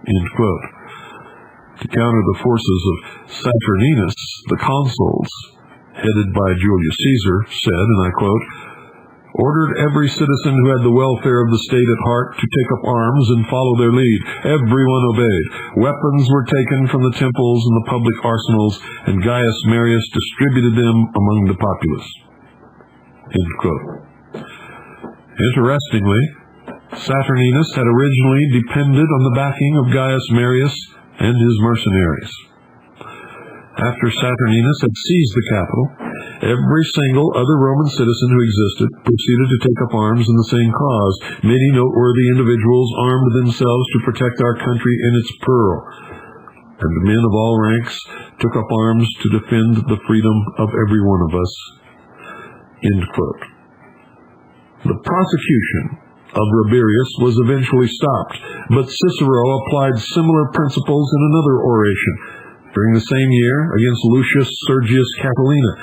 End quote. to counter the forces of Saturninus, the consuls, headed by Julius Caesar, said, and I quote, "Ordered every citizen who had the welfare of the state at heart to take up arms and follow their lead. Everyone obeyed. Weapons were taken from the temples and the public arsenals, and Gaius Marius distributed them among the populace." End quote. Interestingly, Saturninus had originally depended on the backing of Gaius Marius and his mercenaries. After Saturninus had seized the capital, every single other Roman citizen who existed proceeded to take up arms in the same cause. Many noteworthy individuals armed themselves to protect our country in its peril, and men of all ranks took up arms to defend the freedom of every one of us. End quote. The prosecution of Rabirius was eventually stopped, but Cicero applied similar principles in another oration during the same year against Lucius Sergius Catilina.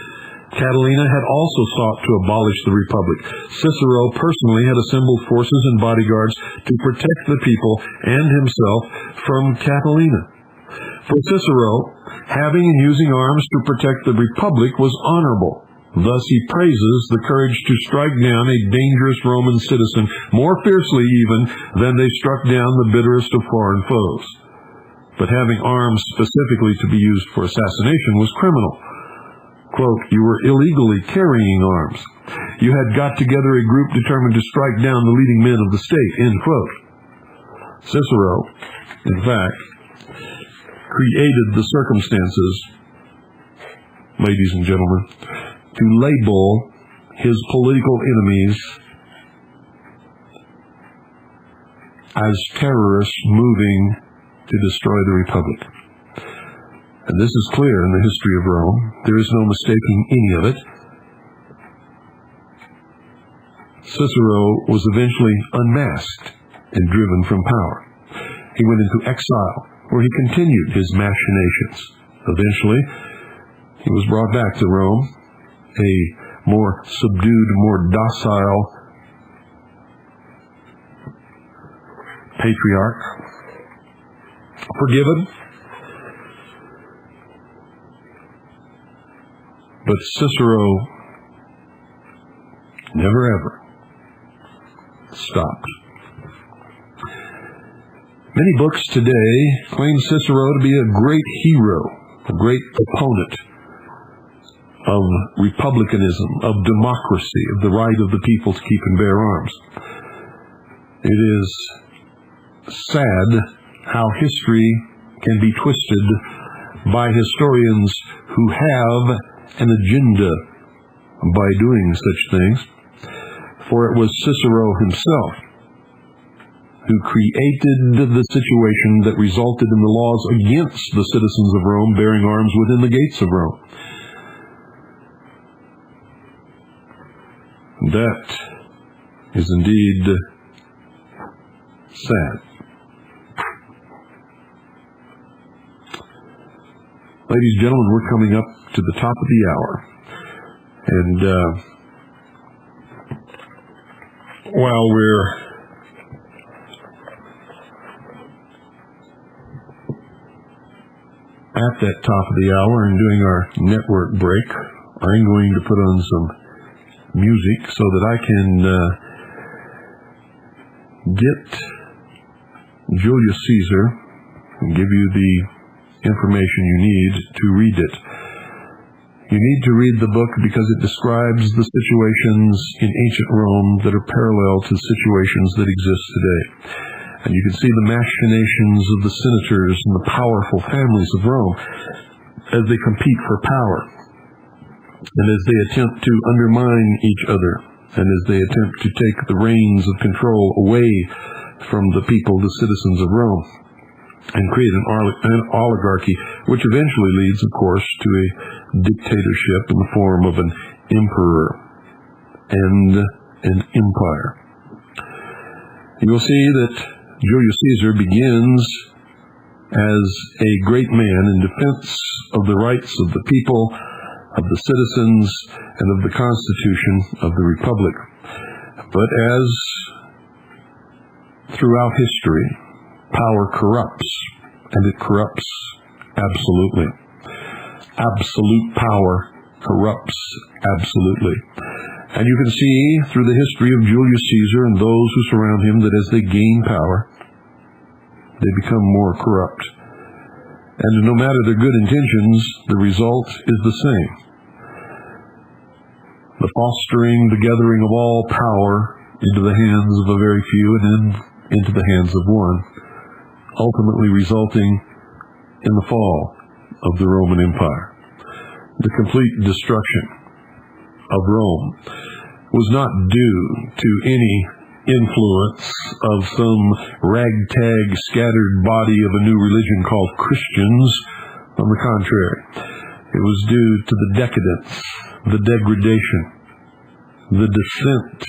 Catilina had also sought to abolish the republic. Cicero personally had assembled forces and bodyguards to protect the people and himself from Catilina. For Cicero, having and using arms to protect the republic was honorable. Thus he praises the courage to strike down a dangerous Roman citizen more fiercely even than they struck down the bitterest of foreign foes. But having arms specifically to be used for assassination was criminal. Quote, "You were illegally carrying arms. You had got together a group determined to strike down the leading men of the state." End quote. Cicero, in fact, created the circumstances, ladies and gentlemen, to label his political enemies as terrorists moving to destroy the republic. And this is clear in the history of Rome. There is no mistaking any of it. Cicero was eventually unmasked and driven from power. He went into exile, where he continued his machinations. Eventually, he was brought back to Rome, a more subdued, more docile patriarch, forgiven. But Cicero never ever stopped. Many books today claim Cicero to be a great hero, a great opponent of republicanism, of democracy, of the right of the people to keep and bear arms. It is sad how history can be twisted by historians who have an agenda by doing such things, for it was Cicero himself who created the situation that resulted in the laws against the citizens of Rome bearing arms within the gates of Rome. That is indeed sad. Ladies and gentlemen, we're coming up to the top of the hour. And while we're at that top of the hour and doing our network break, I'm going to put on some music so that I can get Julius Caesar and give you the information you need to read it. You need to read the book because it describes the situations in ancient Rome that are parallel to situations that exist today. And you can see the machinations of the senators and the powerful families of Rome as they compete for power, and as they attempt to undermine each other, and as they attempt to take the reins of control away from the people, the citizens of Rome, and create an oligarchy, which eventually leads, of course, to a dictatorship in the form of an emperor and an empire. You will see that Julius Caesar begins as a great man in defense of the rights of the people, of the citizens, and of the Constitution of the Republic. But as throughout history, power corrupts, and it corrupts absolutely. Absolute power corrupts absolutely. And you can see through the history of Julius Caesar and those who surround him that as they gain power, they become more corrupt. And no matter their good intentions, the result is the same. The fostering, the gathering of all power into the hands of a very few and then into the hands of one, ultimately resulting in the fall of the Roman Empire. The complete destruction of Rome was not due to any influence of some ragtag scattered body of a new religion called Christians. On the contrary, it was due to the decadence, the degradation, the descent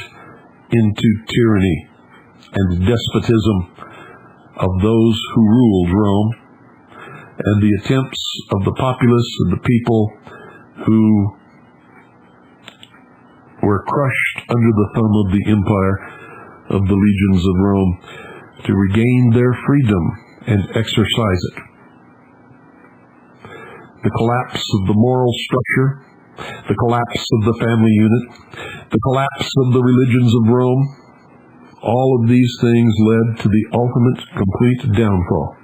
into tyranny and despotism of those who ruled Rome, and the attempts of the populace and the people who were crushed under the thumb of the empire of the legions of Rome to regain their freedom and exercise it. The collapse of the moral structure, the collapse of the family unit, the collapse of the religions of Rome, all of these things led to the ultimate complete downfall.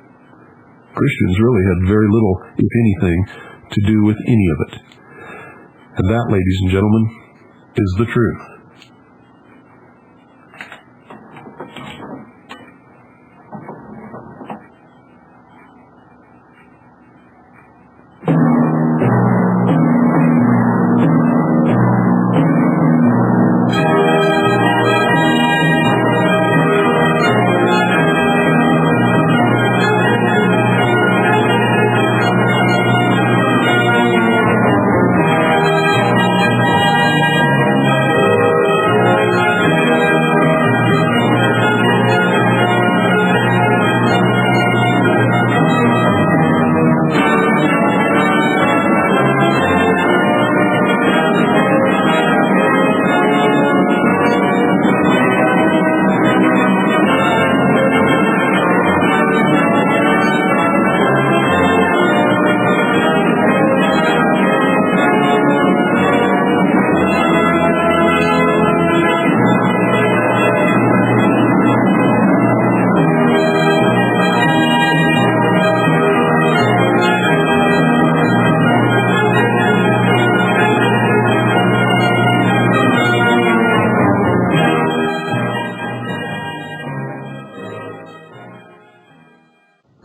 Christians really had very little, if anything, to do with any of it. And that, ladies and gentlemen, is the truth.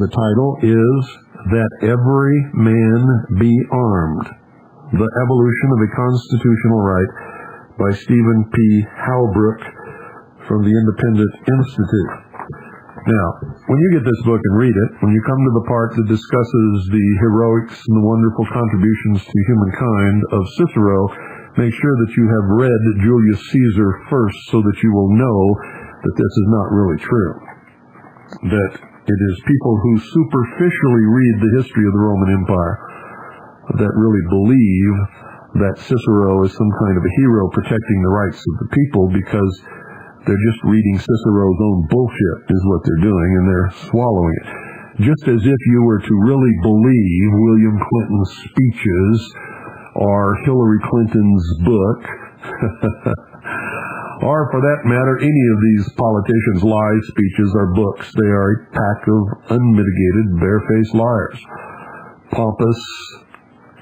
The title is That Every Man Be Armed, The Evolution of a Constitutional Right by Stephen P. Halbrook from the Independent Institute. Now, when you get this book and read it, when you come to the part that discusses the heroics and the wonderful contributions to humankind of Cicero, make sure that you have read Julius Caesar first so that you will know that this is not really true. That it is people who superficially read the history of the Roman Empire that really believe that Cicero is some kind of a hero protecting the rights of the people, because they're just reading Cicero's own bullshit is what they're doing, and they're swallowing it. Just as if you were to really believe William Clinton's speeches or Hillary Clinton's book, or for that matter, any of these politicians' lie speeches or books. They are a pack of unmitigated, barefaced liars. Pompous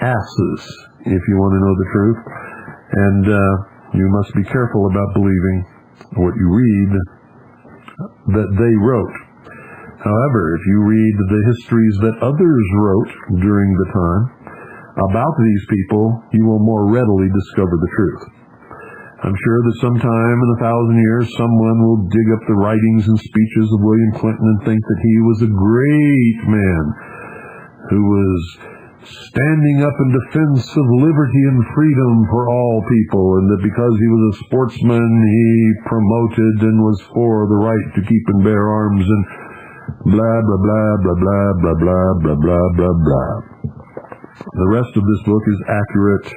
asses, if you want to know the truth. And you must be careful about believing what you read that they wrote. However, if you read the histories that others wrote during the time about these people, you will more readily discover the truth. I'm sure that sometime in 1,000 years, someone will dig up the writings and speeches of William Clinton and think that he was a great man who was standing up in defense of liberty and freedom for all people, and that because he was a sportsman, he promoted and was for the right to keep and bear arms, and blah, blah, blah, blah, blah, blah, blah, blah, blah, blah, blah. The rest of this book is accurate,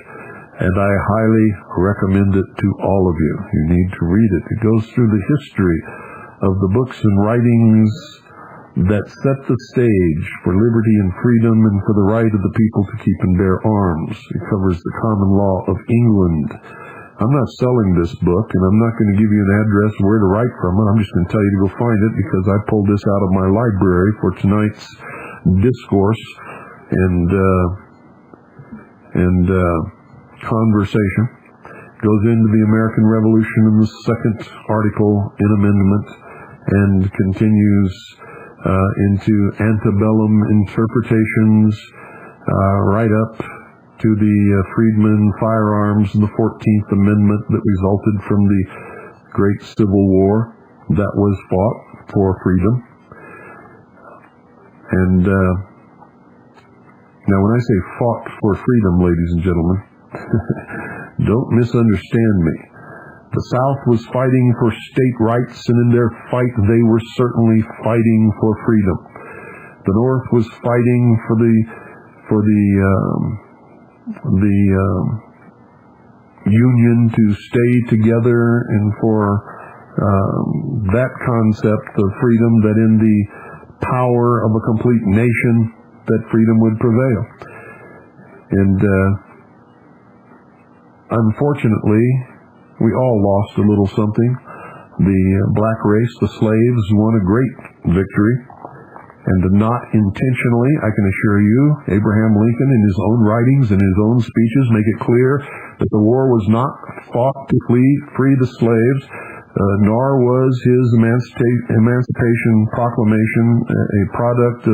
and I highly recommend it to all of you. You need to read it. It goes through the history of the books and writings that set the stage for liberty and freedom and for the right of the people to keep and bear arms. It covers the common law of England. I'm not selling this book, and I'm not going to give you an address where to write from it. I'm just going to tell you to go find it because I pulled this out of my library for tonight's discourse and conversation. It goes into the American Revolution in the second article in amendment and continues into antebellum interpretations right up to the freedmen firearms and the 14th Amendment that resulted from the Great Civil War that was fought for freedom. And now when I say fought for freedom, ladies and gentlemen, don't misunderstand me. The South was fighting for state rights, and in their fight they were certainly fighting for freedom. The North was fighting for the Union to stay together and for that concept of freedom, that in the power of a complete nation that freedom would prevail. And unfortunately, we all lost a little something. The black race, the slaves, won a great victory. And not intentionally, I can assure you, Abraham Lincoln in his own writings and his own speeches make it clear that the war was not fought to free the slaves, nor was his Emancipation Proclamation a product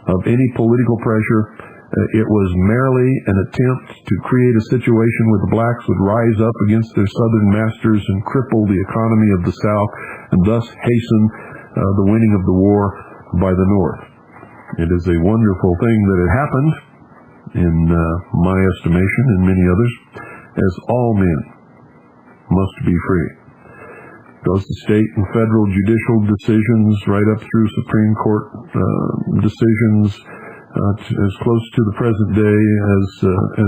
of any political pressure. It was merely an attempt to create a situation where the blacks would rise up against their southern masters and cripple the economy of the South, and thus hasten the winning of the war by the North. It is a wonderful thing that it happened, in my estimation and many others, as all men must be free. Goes to state and federal judicial decisions, right up through Supreme Court decisions, as close to the present day as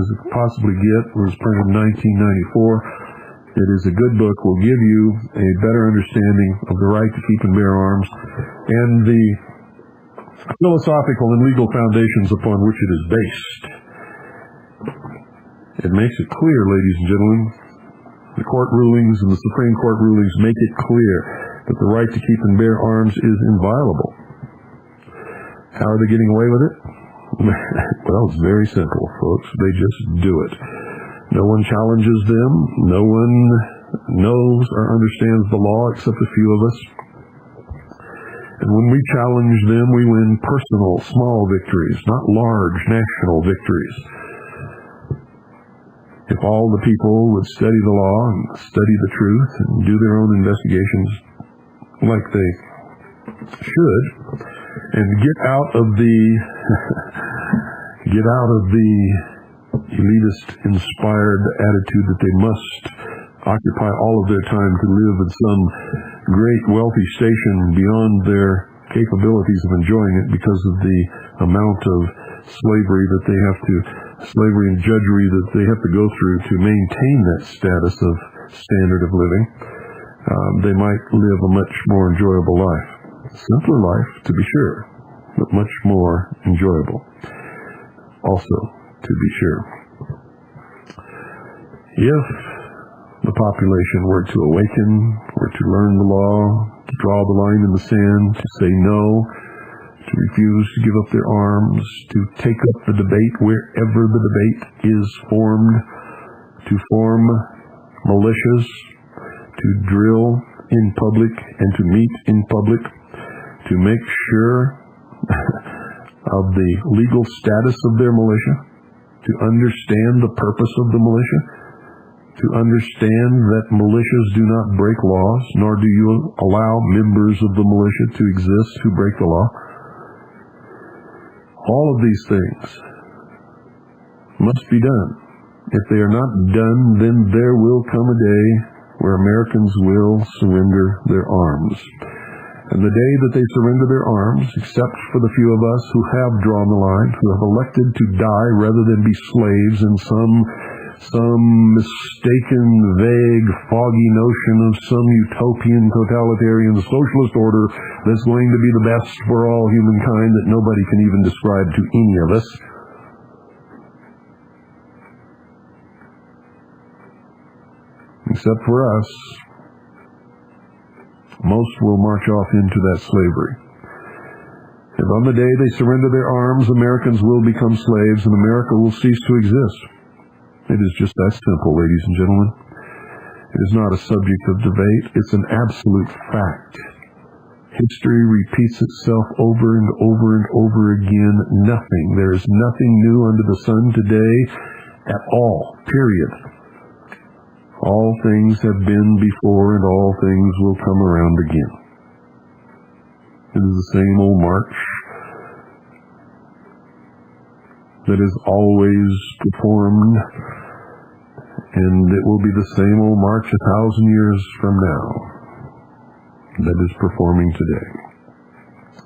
it possibly get. It was printed in 1994. It is a good book. Will give you a better understanding of the right to keep and bear arms and the philosophical and legal foundations upon which it is based. It makes it clear, ladies and gentlemen, the court rulings and the Supreme Court rulings make it clear that the right to keep and bear arms is inviolable. How are they getting away with it? Well, it's very simple, folks. They just do it. No one challenges them. No one knows or understands the law except a few of us. And when we challenge them, we win personal, small victories, not large national victories. If all the people would study the law and study the truth and do their own investigations like they should, and get out of the elitist inspired attitude that they must occupy all of their time to live in some great wealthy station beyond their capabilities of enjoying it because of the amount of slavery and judgery that they have to go through to maintain that status of standard of living, they might live a much more enjoyable life. A simpler life, to be sure, but much more enjoyable also, to be sure. If the population were to awaken, were to learn the law, to draw the line in the sand, to say no, to refuse to give up their arms, to take up the debate wherever the debate is formed, to form militias, to drill in public and to meet in public, to make sure of the legal status of their militia, to understand the purpose of the militia, to understand that militias do not break laws, nor do you allow members of the militia to exist who break the law. All of these things must be done. If they are not done, then there will come a day where Americans will surrender their arms. And the day that they surrender their arms, except for the few of us who have drawn the line, who have elected to die rather than be slaves in some some mistaken, vague, foggy notion of some utopian, totalitarian, socialist order that's going to be the best for all humankind that nobody can even describe to any of us. Except for us. Most will march off into that slavery. And on the day they surrender their arms, Americans will become slaves and America will cease to exist. It is just that simple, ladies and gentlemen. It is not a subject of debate. It's an absolute fact. History repeats itself over and over and over again. Nothing. There is nothing new under the sun today at all. Period. All things have been before and all things will come around again. It is the same old march that is always performed, and it will be the same old march 1,000 years from now that is performing today.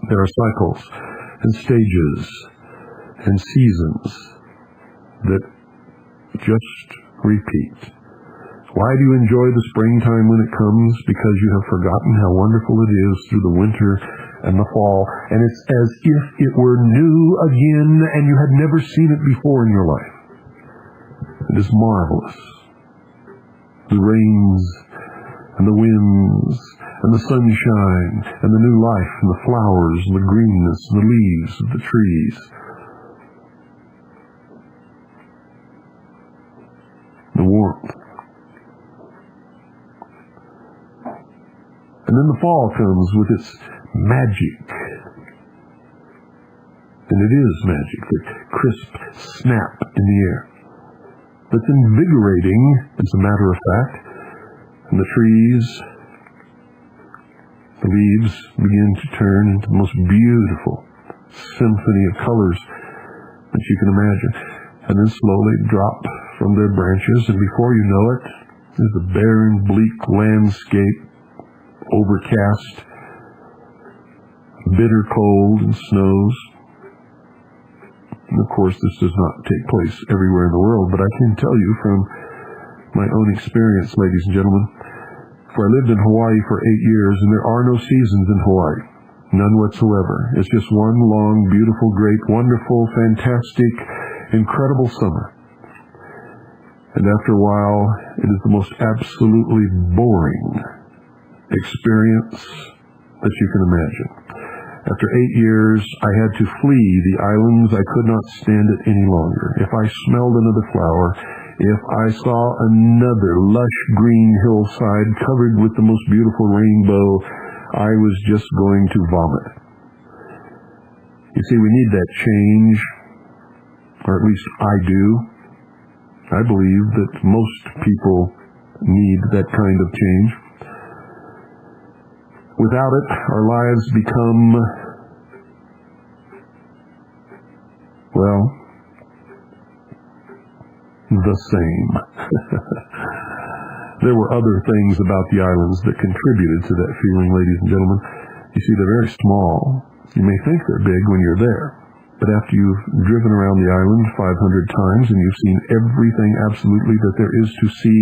There are cycles and stages and seasons that just repeat. Why do you enjoy the springtime when it comes? Because you have forgotten how wonderful it is through the winter and the fall, and it's as if it were new again and you had never seen it before in your life. It is marvelous. The rains and the winds and the sunshine and the new life and the flowers and the greenness and the leaves of the trees. The warmth. And then the fall comes with its magic. And it is magic, the crisp snap in the air. That's invigorating, as a matter of fact. And the trees, the leaves begin to turn into the most beautiful symphony of colors that you can imagine. And then slowly drop from their branches, and before you know it, there's a barren, bleak landscape, overcast, bitter cold, and snows. And of course, this does not take place everywhere in the world, but I can tell you from my own experience, ladies and gentlemen, for I lived in Hawaii for 8 years, and there are no seasons in Hawaii. None whatsoever. It's just one long, beautiful, great, wonderful, fantastic, incredible summer. And after a while, it is the most absolutely boring experience that you can imagine. After 8 years, I had to flee the islands. I could not stand it any longer. If I smelled another flower, if I saw another lush green hillside covered with the most beautiful rainbow, I was just going to vomit. You see, we need that change, or at least I do. I believe that most people need that kind of change. Without it, our lives become, well, the same. There were other things about the islands that contributed to that feeling, ladies and gentlemen. You see, they're very small. You may think they're big when you're there, but after you've driven around the island 500 times and you've seen everything absolutely that there is to see,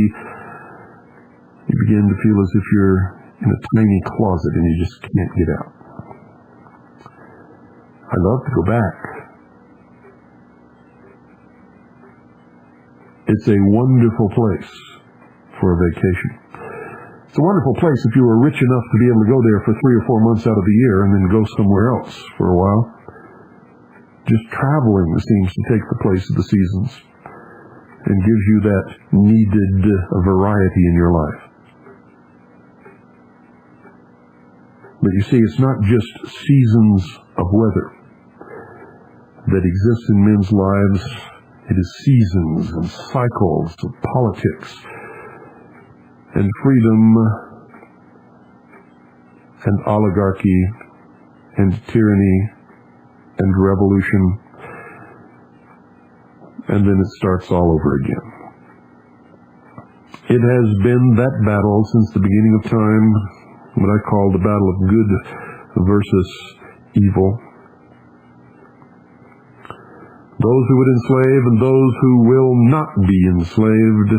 you begin to feel as if you're in a tiny closet and you just can't get out. I love to go back. It's a wonderful place for a vacation. It's a wonderful place if you were rich enough to be able to go there for 3 or 4 months out of the year and then go somewhere else for a while. Just traveling seems to take the place of the seasons and gives you that needed variety in your life. But you see, it's not just seasons of weather that exist in men's lives. It is seasons and cycles of politics and freedom and oligarchy and tyranny and revolution. And then it starts all over again. It has been that battle since the beginning of time, what I call the battle of good versus evil. those who would enslave and those who will not be enslaved.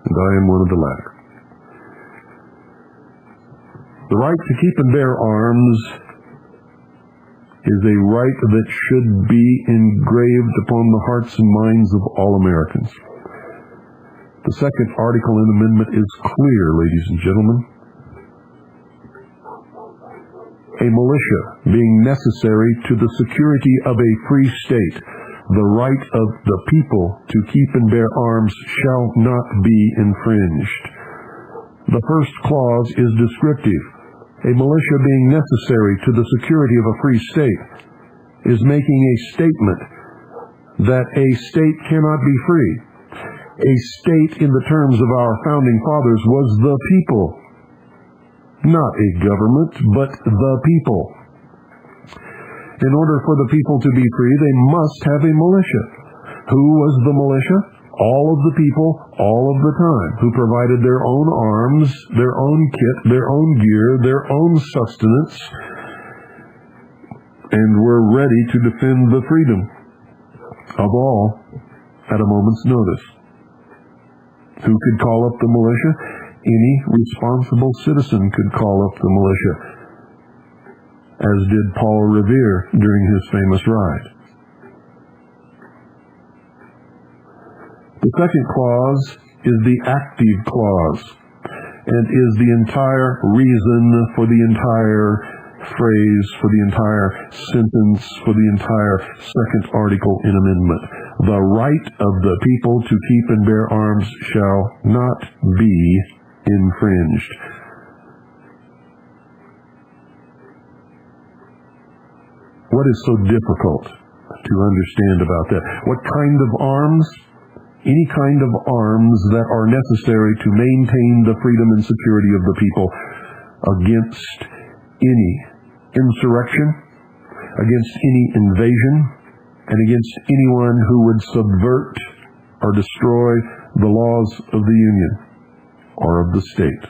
And I am one of the latter. The right to keep and bear arms is a right that should be engraved upon the hearts and minds of all Americans. The second article in the amendment is clear, ladies and gentlemen. A militia being necessary to the security of a free state, the right of the people to keep and bear arms shall not be infringed. The first clause is descriptive. A militia being necessary to the security of a free state is making a statement that a state cannot be free. A state, in the terms of our founding fathers, was the people. Not a government, but the people. In order for the people to be free, they must have a militia. Who was the militia? All of the people, all of the time, who provided their own arms, their own kit, their own gear, their own sustenance, and were ready to defend the freedom of all at a moment's notice. Who could call up the militia? Any responsible citizen could call up the militia, as did Paul Revere during his famous ride. The second clause is the active clause, and is the entire reason for the entire phrase, for the entire sentence, for the entire second article in amendment. The right of the people to keep and bear arms shall not be infringed. What is so difficult to understand about that? What kind of arms? Any kind of arms that are necessary to maintain the freedom and security of the people against any insurrection, against any invasion, and against anyone who would subvert or destroy the laws of the Union or of the state.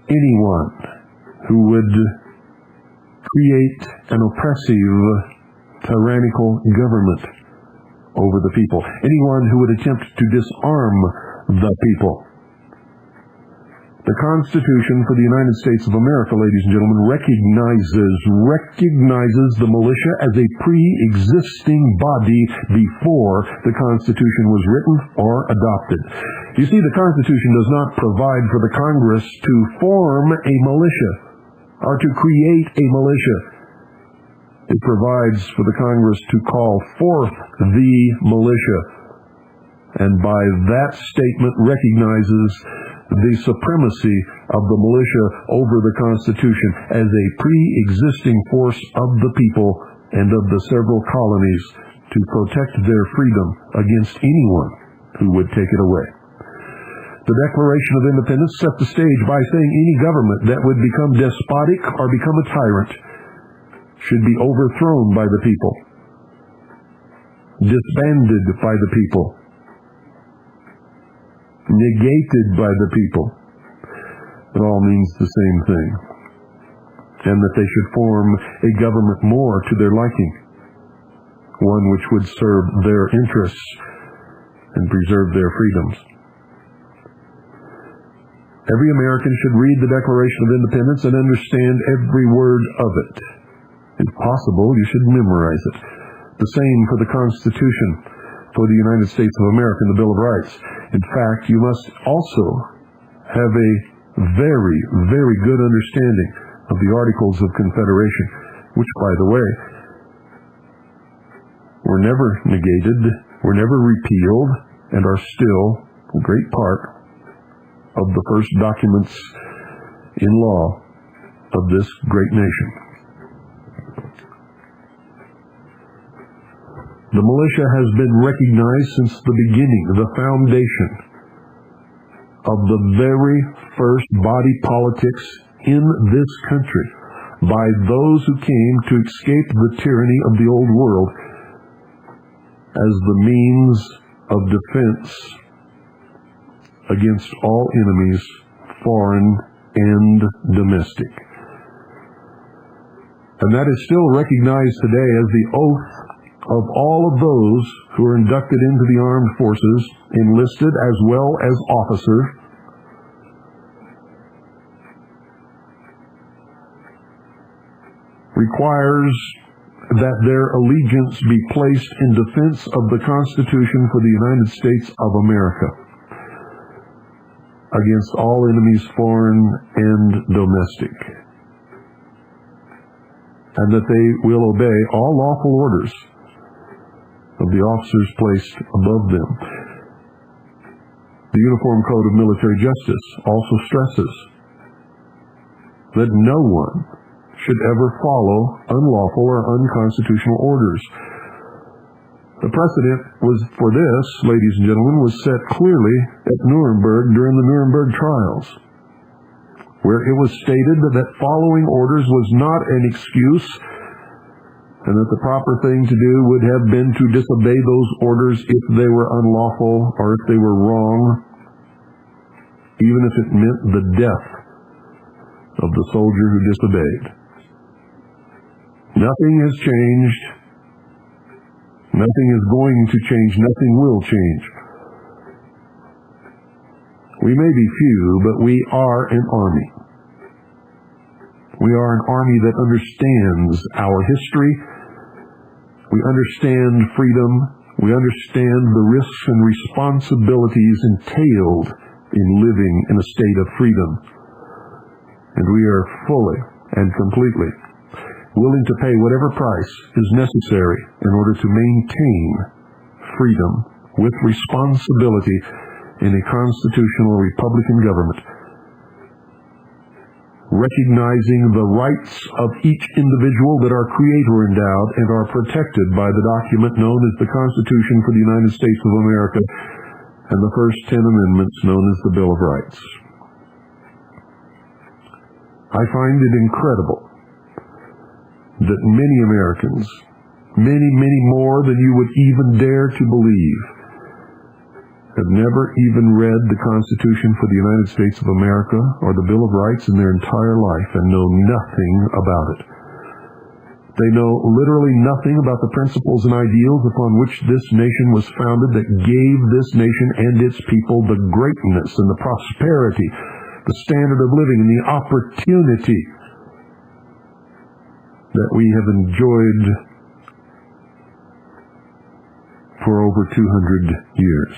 Anyone who would create an oppressive, tyrannical government over the people. Anyone who would attempt to disarm the people. The Constitution for the United States of America, ladies and gentlemen, recognizes the militia as a pre-existing body before the Constitution was written or adopted. You see, the Constitution does not provide for the Congress to form a militia or to create a militia. It provides for the Congress to call forth the militia, and by that statement recognizes the supremacy of the militia over the Constitution as a pre-existing force of the people and of the several colonies to protect their freedom against anyone who would take it away. The Declaration of Independence set the stage by saying any government that would become despotic or become a tyrant should be overthrown by the people, disbanded by the people, negated by the people. It all means the same thing. And that they should form a government more to their liking, one which would serve their interests and preserve their freedoms. Every American should read the Declaration of Independence and understand every word of it. If possible, you should memorize it. The same for the Constitution for the United States of America and the Bill of Rights. In fact, you must also have a very, very good understanding of the Articles of Confederation, which, by the way, were never negated, were never repealed, and are still a great part of the first documents in law of this great nation. The militia has been recognized since the beginning, the foundation of the very first body politics in this country by those who came to escape the tyranny of the old world as the means of defense against all enemies, foreign and domestic. And that is still recognized today as the oath of all of those who are inducted into the armed forces, enlisted as well as officers. Requires that their allegiance be placed in defense of the Constitution for the United States of America against all enemies, foreign and domestic, and that they will obey all lawful orders of the officers placed above them. The Uniform Code of Military Justice also stresses that no one should ever follow unlawful or unconstitutional orders. The precedent for this, ladies and gentlemen, was set clearly at Nuremberg during the Nuremberg trials, where it was stated that following orders was not an excuse, and that the proper thing to do would have been to disobey those orders if they were unlawful or if they were wrong, even if it meant the death of the soldier who disobeyed. Nothing has changed. Nothing is going to change. Nothing will change. We may be few, but we are an army. We are an army that understands our history. We understand freedom. We understand the risks and responsibilities entailed in living in a state of freedom. And we are fully and completely willing to pay whatever price is necessary in order to maintain freedom with responsibility in a constitutional republican government, recognizing the rights of each individual that our Creator endowed and are protected by the document known as the Constitution for the United States of America and the first 10 amendments known as the Bill of Rights. I find it incredible that many Americans, many more than you would even dare to believe, have never even read the Constitution for the United States of America or the Bill of Rights in their entire life and know nothing about it. They know literally nothing about the principles and ideals upon which this nation was founded, that gave this nation and its people the greatness and the prosperity, the standard of living, and the opportunity that we have enjoyed for over 200 years.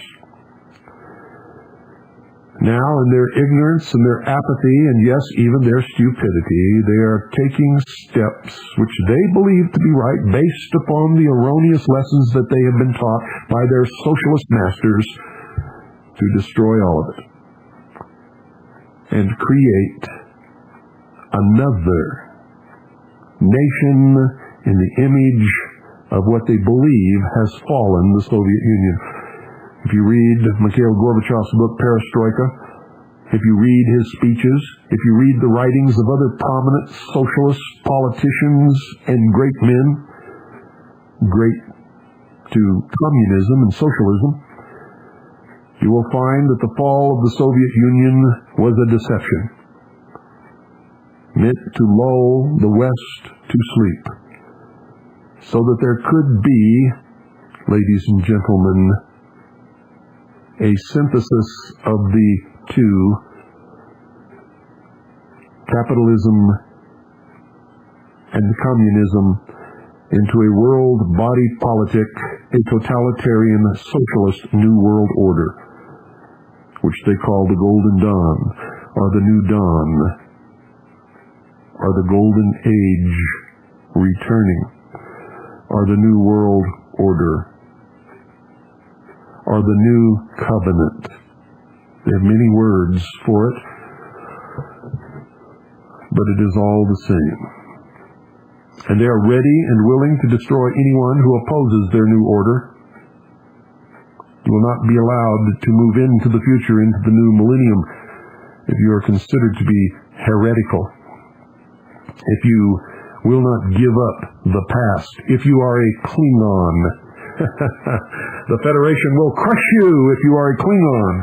Now, in their ignorance and their apathy, and yes, even their stupidity, they are taking steps which they believe to be right based upon the erroneous lessons that they have been taught by their socialist masters to destroy all of it and create another nation in the image of what they believe has fallen, the Soviet Union. If you read Mikhail Gorbachev's book, Perestroika, if you read his speeches, if you read the writings of other prominent socialist politicians and great men, great to communism and socialism, you will find that the fall of the Soviet Union was a deception, meant to lull the West to sleep, so that there could be, ladies and gentlemen, a synthesis of the two, capitalism and communism, into a world body politic, a totalitarian socialist new world order, which they call the Golden Dawn, or the New Dawn, or the Golden Age returning, or the New World Order, or the New Covenant. They have many words for it, but it is all the same. And they are ready and willing to destroy anyone who opposes their new order. You will not be allowed to move into the future, into the new millennium, if you are considered to be heretical, if you will not give up the past, if you are a Klingon. The Federation will crush you if you are a Klingon,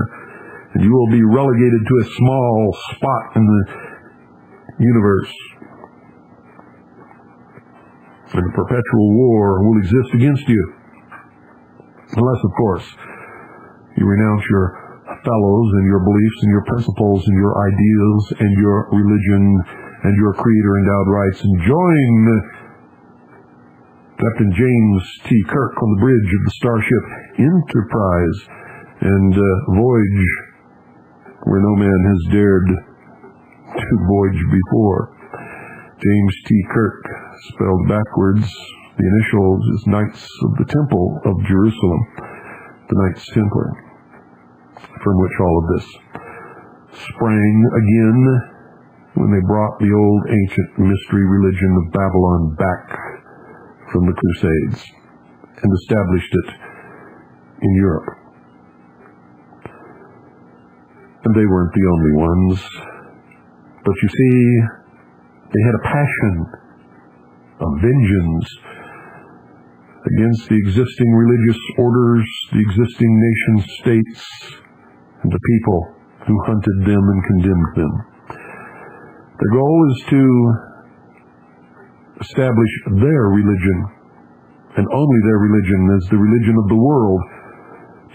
and you will be relegated to a small spot in the universe. and a perpetual war will exist against you. Unless, of course, you renounce your fellows and your beliefs and your principles and your ideas and your religion and your creator-endowed rights and join Captain James T. Kirk on the bridge of the starship Enterprise and voyage where no man has dared to voyage before. James T. Kirk, spelled backwards, the initials is Knights of the Temple of Jerusalem, the Knights Templar, from which all of this sprang again when they brought the old ancient mystery religion of Babylon back from the Crusades and established it in Europe. And they weren't the only ones. But you see, they had a passion of vengeance against the existing religious orders, the existing nation-states, and the people who hunted them and condemned them. Their goal is to establish their religion, and only their religion, as the religion of the world,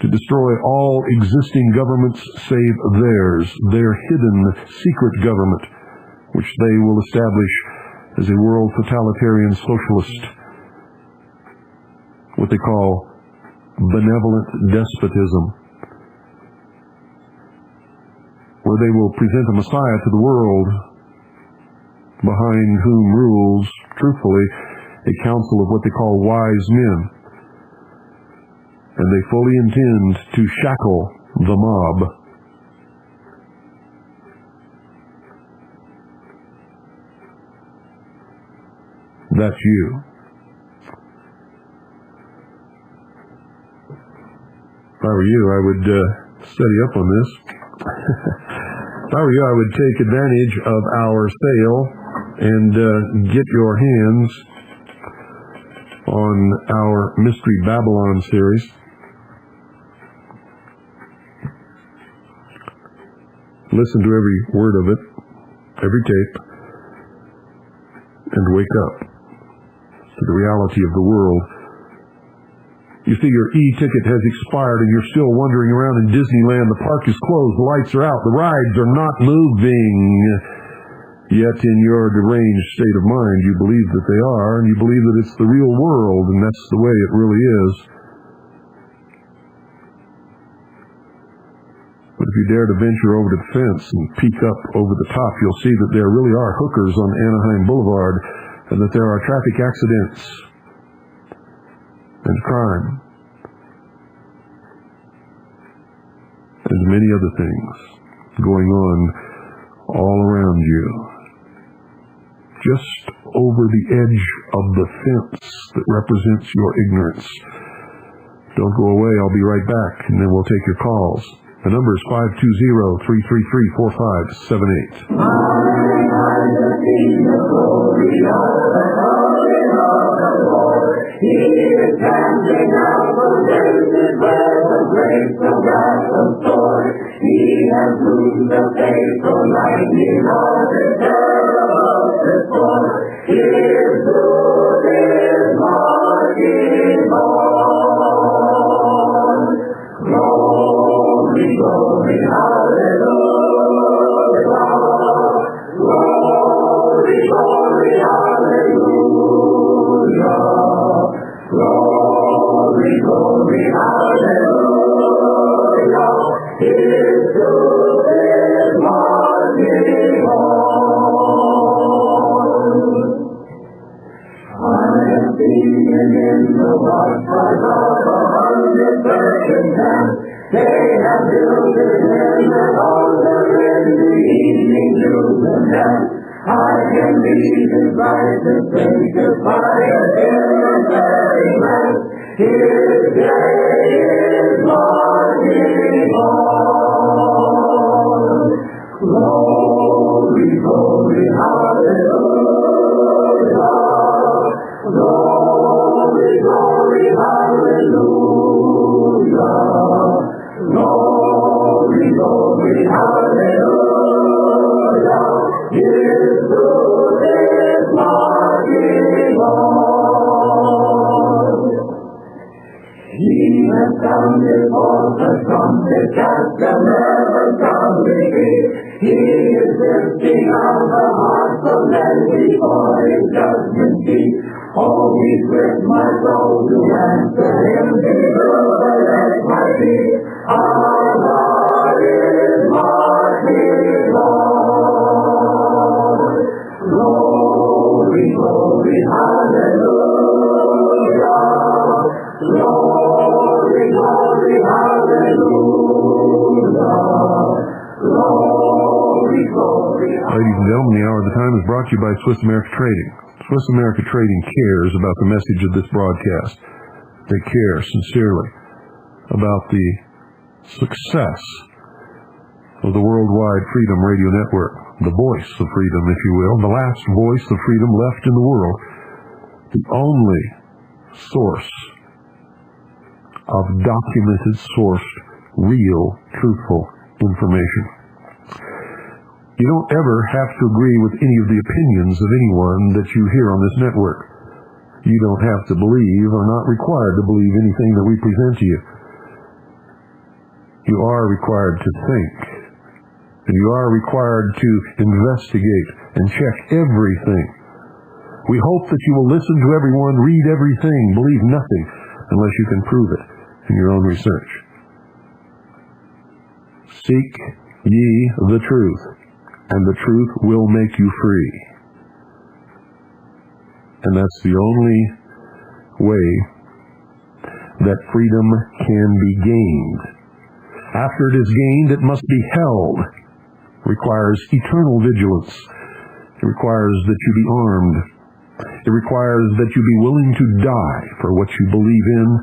to destroy all existing governments save theirs, their hidden secret government, which they will establish as a world totalitarian socialist, what they call benevolent despotism, where they will present a Messiah to the world behind whom rules, truthfully, a council of what they call wise men. And they fully intend to shackle the mob. That's you. If I were you, I would study up on this. If I were you, I would take advantage of our sale and get your hands on our Mystery Babylon series. Listen to every word of it, every tape, and wake up to the reality of the world. You see, your e-ticket has expired and you're still wandering around in Disneyland. The park is closed, the lights are out, the rides are not moving. Yet in your deranged state of mind, you believe that they are, and you believe that it's the real world, and that's the way it really is. But if you dare to venture over to the fence and peek up over the top, you'll see that there really are hookers on Anaheim Boulevard, and that there are traffic accidents and crime and many other things going on all around you, just over the edge of the fence that represents your ignorance. Don't go away. I'll be right back, and then we'll take your calls. The number is 520-333-4578. He is dancing out the places where the grapes of wrath and sword. He has moved the faithful lightning of his terrible before. His truth is marching on. Glory, glory, hallelujah. Glory, glory, hallelujah. Glory, glory, hallelujah. His truth is marching on. I am singing in the watchfires of 100,000 hands. They have built it in the altar in the evening dew and dance. I can be his righteous sanctifier in the very rest. His day is marching on. Glory, glory, hallelujah. Glory, glory, hallelujah. Glory, glory, hallelujah. His truth is marching on. He has sounded forth the trumpet that shall never sound repeat. He is lifting out the hearts of men before his judgment seat. Oh, be swift, my soul, to answer him, be delivered at my feet. Our God is mighty Lord. Glory, glory, hallelujah. Glory, glory, hallelujah. Glory, glory. Ladies and gentlemen, the Hour of the Time is brought to you by Swiss America Trading. Swiss America Trading cares about the message of this broadcast. They care sincerely about the success of the Worldwide Freedom Radio Network, the voice of freedom, if you will, the last voice of freedom left in the world, the only source of documented, sourced, real, truthful information. You don't ever have to agree with any of the opinions of anyone that you hear on this network. You don't have to believe or not required to believe anything that we present to you. You are required to think, and you are required to investigate and check everything. We hope that you will listen to everyone, read everything, believe nothing, unless you can prove it in your own research. Seek ye the truth, and the truth will make you free. And that's the only way that freedom can be gained. After it is gained, it must be held. It requires eternal vigilance. It requires that you be armed. It requires that you be willing to die for what you believe in,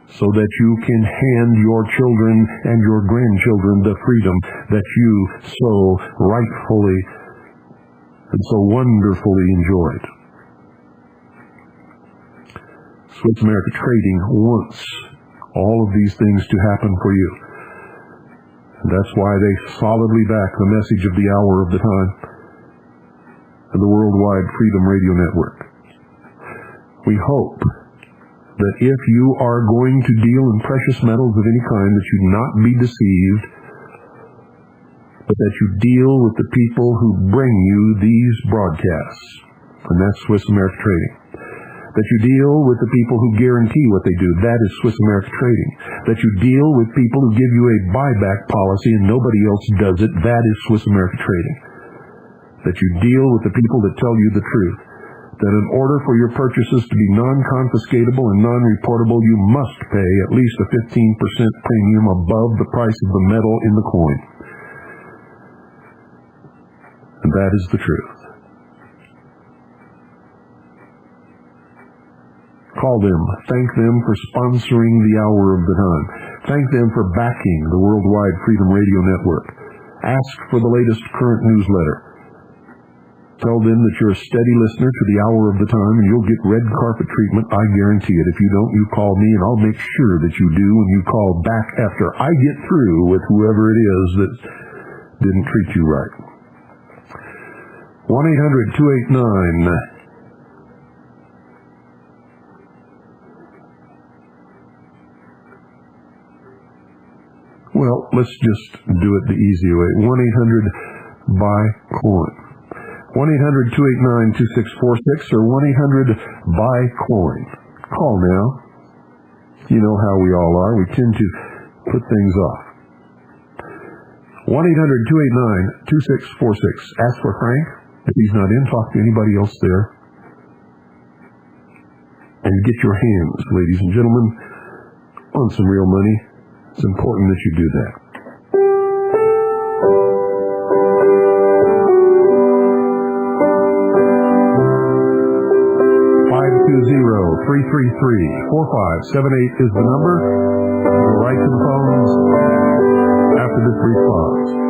so that you can hand your children and your grandchildren the freedom that you so rightfully and so wonderfully enjoyed. Swiss America Trading wants all of these things to happen for you. And that's why they solidly back the message of the Hour of the Time and the Worldwide Freedom Radio Network. We hope that if you are going to deal in precious metals of any kind, that you not be deceived, but that you deal with the people who bring you these broadcasts, and that's Swiss America Trading. That you deal with the people who guarantee what they do, that is Swiss America Trading. That you deal with people who give you a buyback policy and nobody else does it, that is Swiss America Trading. That you deal with the people that tell you the truth. That in order for your purchases to be non-confiscatable and non-reportable, you must pay at least a 15% premium above the price of the metal in the coin. And that is the truth. Call them. Thank them for sponsoring the Hour of the Time. Thank them for backing the Worldwide Freedom Radio Network. Ask for the latest current newsletter. Tell them that you're a steady listener to the Hour of the Time, and you'll get red carpet treatment, I guarantee it. If you don't, you call me, and I'll make sure that you do, and you call back after I get through with whoever it is that didn't treat you right. 1-800-289... Well, let's just do it the easy way. 1-800-BUY-COIN. 1-800-289-2646 or 1-800-BUY-COIN. Call now. You know how we all are. We tend to put things off. 1-800-289-2646. Ask for Frank. If he's not in, talk to anybody else there. And get your hands, ladies and gentlemen, on some real money. It's important that you do that. 520-333-4578 is the number. Go right to the phones after this brief pause.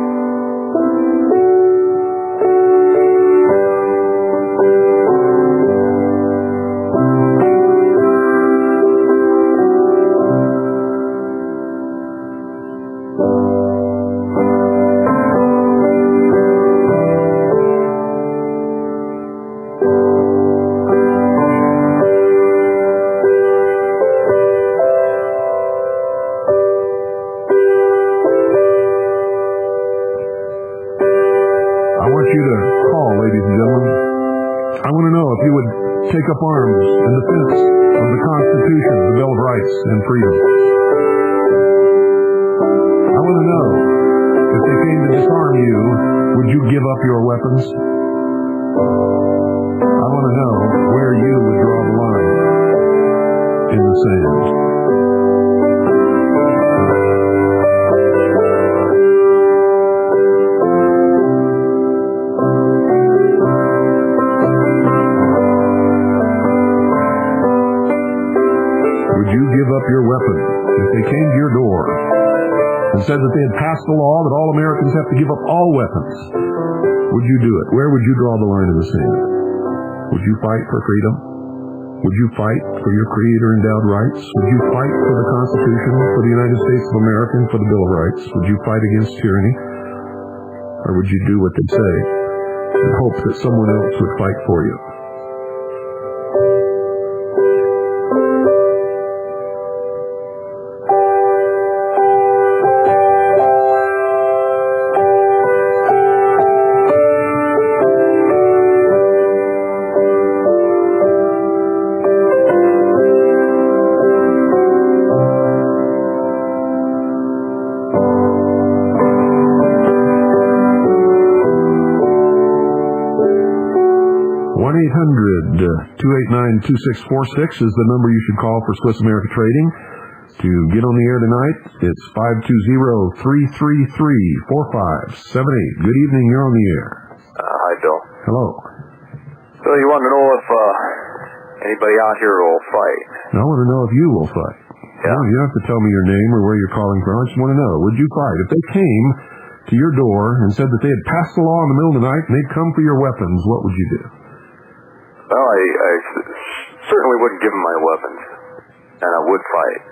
take up arms in defense of the Constitution, the Bill of Rights, and freedom. I want to know, if they came to disarm you, would you give up your weapons? I want to know where you would draw the line in the sand. Would you give up your weapon if they came to your door and said that they had passed a law that all Americans have to give up all weapons? Would you do it? Where would you draw the line in the sand? Would you fight for freedom? Would you fight for your Creator-endowed rights? Would you fight for the Constitution, for the United States of America, and for the Bill of Rights? Would you fight against tyranny? Or would you do what they say and hope that someone else would fight for you? $1-800-289-2646 is the number you should call for Swiss America Trading. To get on the air tonight, it's 520-333-4578. Good evening, you're on the air. Hi, Bill. Hello. So you want to know if anybody out here will fight? I want to know if you will fight. Yeah. No, you don't have to tell me your name or where you're calling from. I just want to know, would you fight? If they came to your door and said that they had passed the law in the middle of the night and they'd come for your weapons, what would you do? Well, I certainly wouldn't give them my weapons, and I would fight.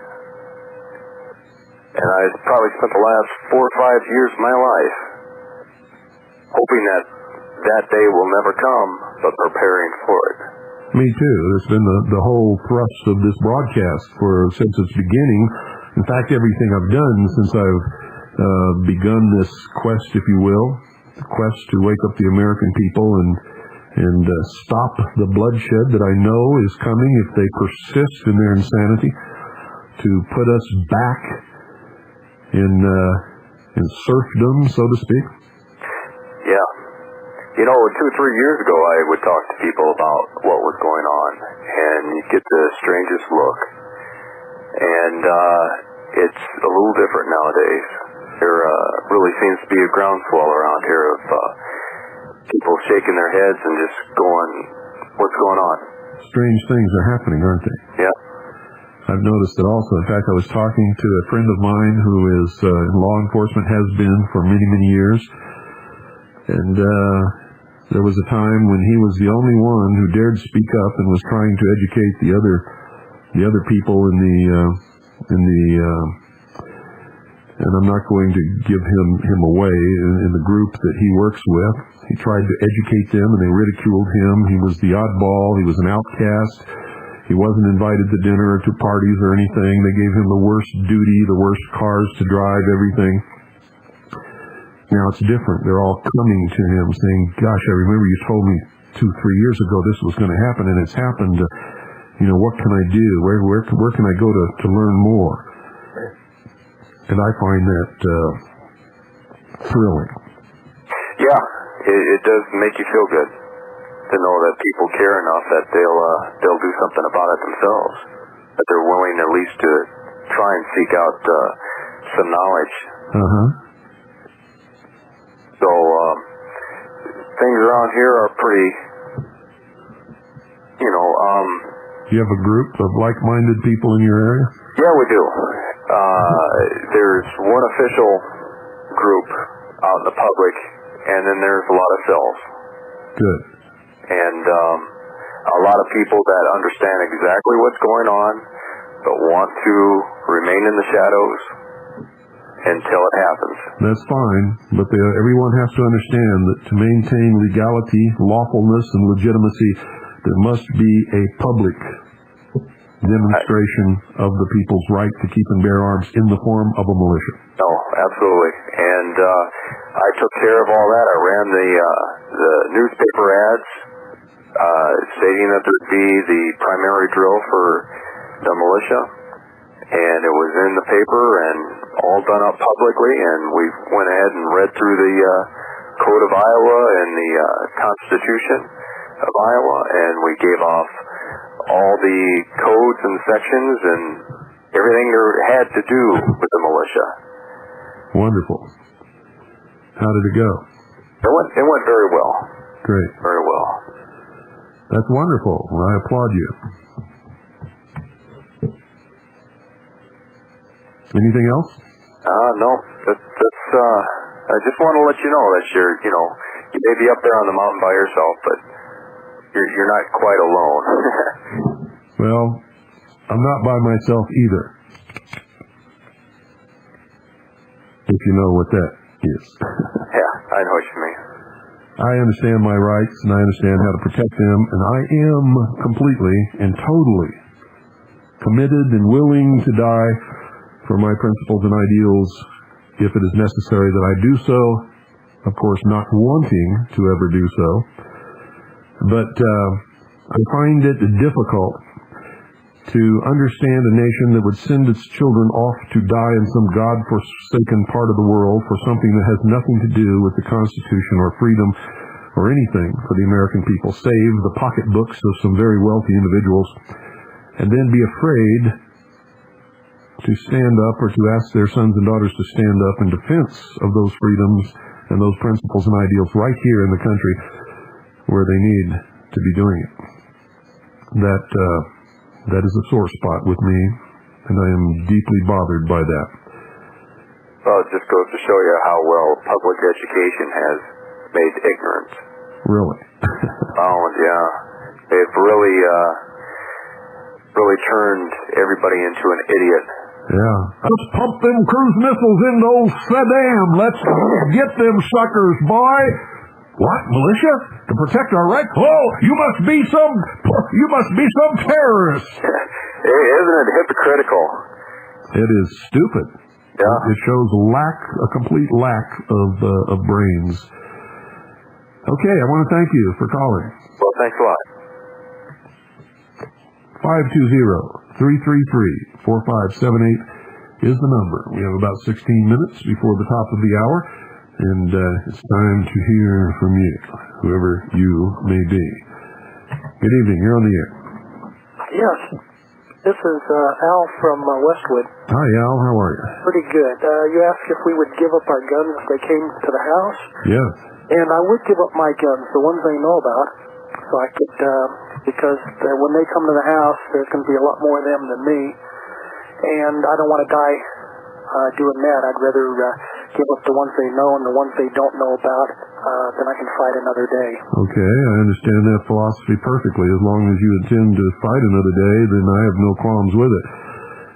And I probably spent the last 4 or 5 years of my life hoping that that day will never come, but preparing for it. Me too. It's been the whole thrust of this broadcast since its beginning. In fact, everything I've done since I've begun this quest, if you will, the quest to wake up the American people and stop the bloodshed that I know is coming if they persist in their insanity, to put us back in serfdom, so to speak. Yeah. You know, 2 or 3 years ago, I would talk to people about what was going on, and you'd get the strangest look. And it's a little different nowadays. There really seems to be a groundswell around here of people shaking their heads and just going, what's going on? Strange things are happening, aren't they? Yeah. I've noticed it also. In fact, I was talking to a friend of mine who is in law enforcement, has been for many, many years. And there was a time when he was the only one who dared speak up and was trying to educate the other people in the and I'm not going to give him away in the group that he works with. He tried to educate them, and they ridiculed him. He was the oddball. He was an outcast. He wasn't invited to dinner or to parties or anything. They gave him the worst duty, the worst cars to drive, everything. Now it's different. They're all coming to him saying, gosh, I remember you told me 2-3 years ago this was going to happen, and it's happened. What can I do? Where can I go to learn more? And I find that thrilling. Yeah, it does make you feel good to know that people care enough that they'll do something about it themselves. That they're willing at least to try and seek out some knowledge. Uh-huh. So things around here are pretty, Do you have a group of like-minded people in your area? Yeah, we do. There's one official group out in the public, and then there's a lot of cells. Good. And a lot of people that understand exactly what's going on, but want to remain in the shadows until it happens. That's fine, but everyone has to understand that to maintain legality, lawfulness, and legitimacy, there must be a public demonstration of the people's right to keep and bear arms in the form of a militia. No, absolutely. And I took care of all that. I ran the newspaper ads stating that there'd be the primary drill for the militia, and it was in the paper and all done up publicly, and we went ahead and read through the Code of Iowa and the Constitution of Iowa, and we gave off all the codes and sections and everything there had to do with the militia. Wonderful. How did it go? It went very well. Great. Very well. That's wonderful. Well, I applaud you. Anything else? No. That's I just want to let you know that you may be up there on the mountain by yourself, but you're not quite alone. Well, I'm not by myself either. If you know what that is. Yeah, I know what you mean. I understand my rights, and I understand how to protect them, and I am completely and totally committed and willing to die for my principles and ideals if it is necessary that I do so, of course not wanting to ever do so. But I find it difficult to understand a nation that would send its children off to die in some God-forsaken part of the world for something that has nothing to do with the Constitution or freedom or anything for the American people, save the pocketbooks of some very wealthy individuals, and then be afraid to stand up or to ask their sons and daughters to stand up in defense of those freedoms and those principles and ideals right here in the country where they need to be doing it. That is a sore spot with me, and I am deeply bothered by that. Well, it just goes to show you how well public education has made ignorance. Really? Oh, yeah. They've really turned everybody into an idiot. Yeah. Let's pump them cruise missiles into old Saddam. Let's get them suckers, boy. What, militia? To protect our rights? Oh, you must be some terrorist. Isn't it hypocritical? It is stupid. Yeah. It shows a complete lack of brains. Okay, I want to thank you for calling. Well, thanks a lot. 520-333-4578 is the number. We have about 16 minutes before the top of the hour, and it's time to hear from you, whoever you may be. Good evening. You're on the air. Yes. This is Al from Westwood. Hi, Al. How are you? Pretty good. You asked if we would give up our guns if they came to the house. Yes. And I would give up my guns, the ones they know about, so I could, because when they come to the house, there's going to be a lot more of them than me, and I don't want to die doing that. I'd rather give up the ones they know and the ones they don't know about, then I can fight another day. Okay, I understand that philosophy perfectly. As long as you intend to fight another day, then I have no qualms with it.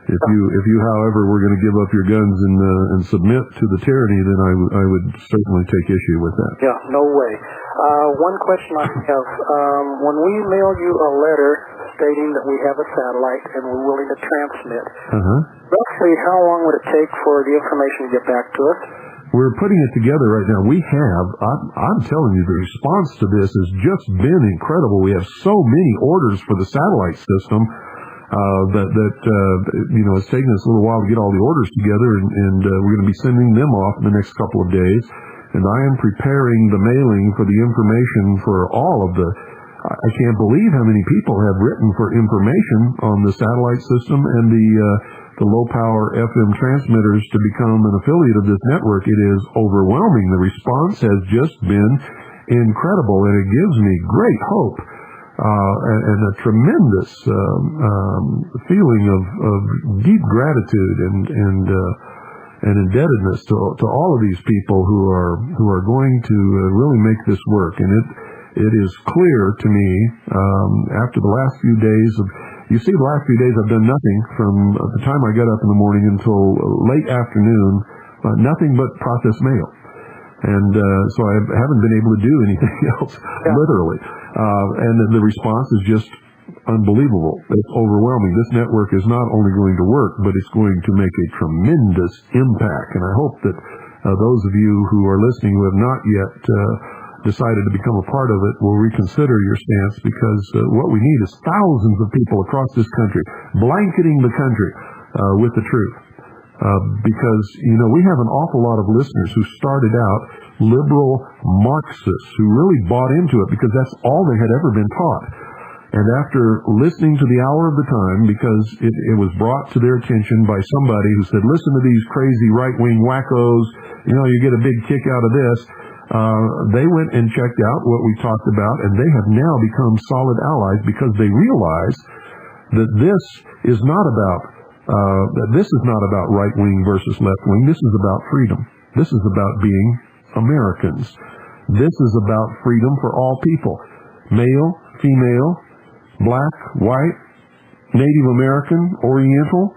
If you, however, were going to give up your guns and submit to the tyranny, then I would certainly take issue with that. Yeah, no way. One question I have: when we mail you a letter stating that we have a satellite and we're willing to transmit, roughly how long would it take for the information to get back to us? We're putting it together right now. I'm telling you, the response to this has just been incredible. We have so many orders for the satellite system. It's taken us a little while to get all the orders together, and we're going to be sending them off in the next couple of days. And I am preparing the mailing for the information for all of the. I can't believe how many people have written for information on the satellite system and the low power FM transmitters to become an affiliate of this network. It is overwhelming. The response has just been incredible, and it gives me great hope. And a tremendous feeling of deep gratitude and indebtedness to all of these people who are going to really make this work. And it is clear to me after the last few days the last few days I've done nothing from the time I got up in the morning until late afternoon, nothing but process mail. And so I haven't been able to do anything else, literally. And the response is just unbelievable. It's overwhelming. This network is not only going to work, but it's going to make a tremendous impact. And I hope that those of you who are listening who have not yet decided to become a part of it will reconsider your stance, because what we need is thousands of people across this country blanketing the country with the truth. Because, we have an awful lot of listeners who started out liberal Marxists who really bought into it because that's all they had ever been taught. And after listening to the hour of the time, because it was brought to their attention by somebody who said, listen to these crazy right-wing wackos, you get a big kick out of this, they went and checked out what we talked about, and they have now become solid allies because they realize that this is not about right-wing versus left-wing. This is about freedom. This is about being Americans. This is about freedom for all people. Male, female, black, white, Native American, Oriental,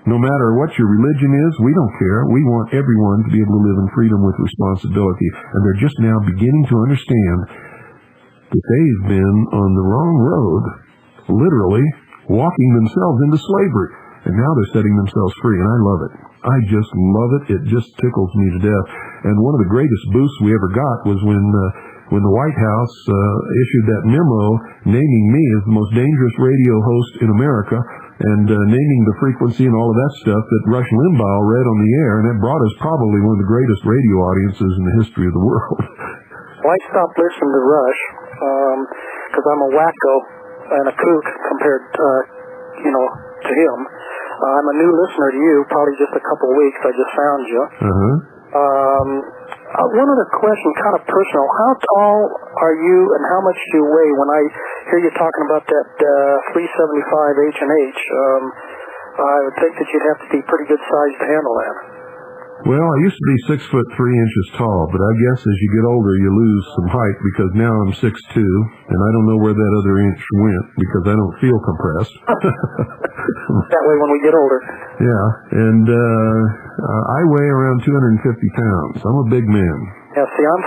no matter what your religion is, we don't care. We want everyone to be able to live in freedom with responsibility. And they're just now beginning to understand that they've been on the wrong road, literally walking themselves into slavery. And now they're setting themselves free, and I love it. I just love it. It just tickles me to death. And one of the greatest boosts we ever got was when the White House issued that memo naming me as the most dangerous radio host in America, and naming the frequency and all of that stuff that Rush Limbaugh read on the air, and that brought us probably one of the greatest radio audiences in the history of the world. Well, I stopped listening to Rush because I'm a wacko and a kook compared, to him. I'm a new listener to you, probably just a couple of weeks. I just found you. One other question, kind of personal. How tall are you and how much do you weigh? When I hear you talking about that 375 H&H, I would think that you'd have to be pretty good size to handle that. Well, I used to be 6'3" tall, but I guess as you get older, you lose some height, because now I'm 6'2", and I don't know where that other inch went because I don't feel compressed. That way when we get older. Yeah, and I weigh around 250 pounds. I'm a big man. Yeah, see, I'm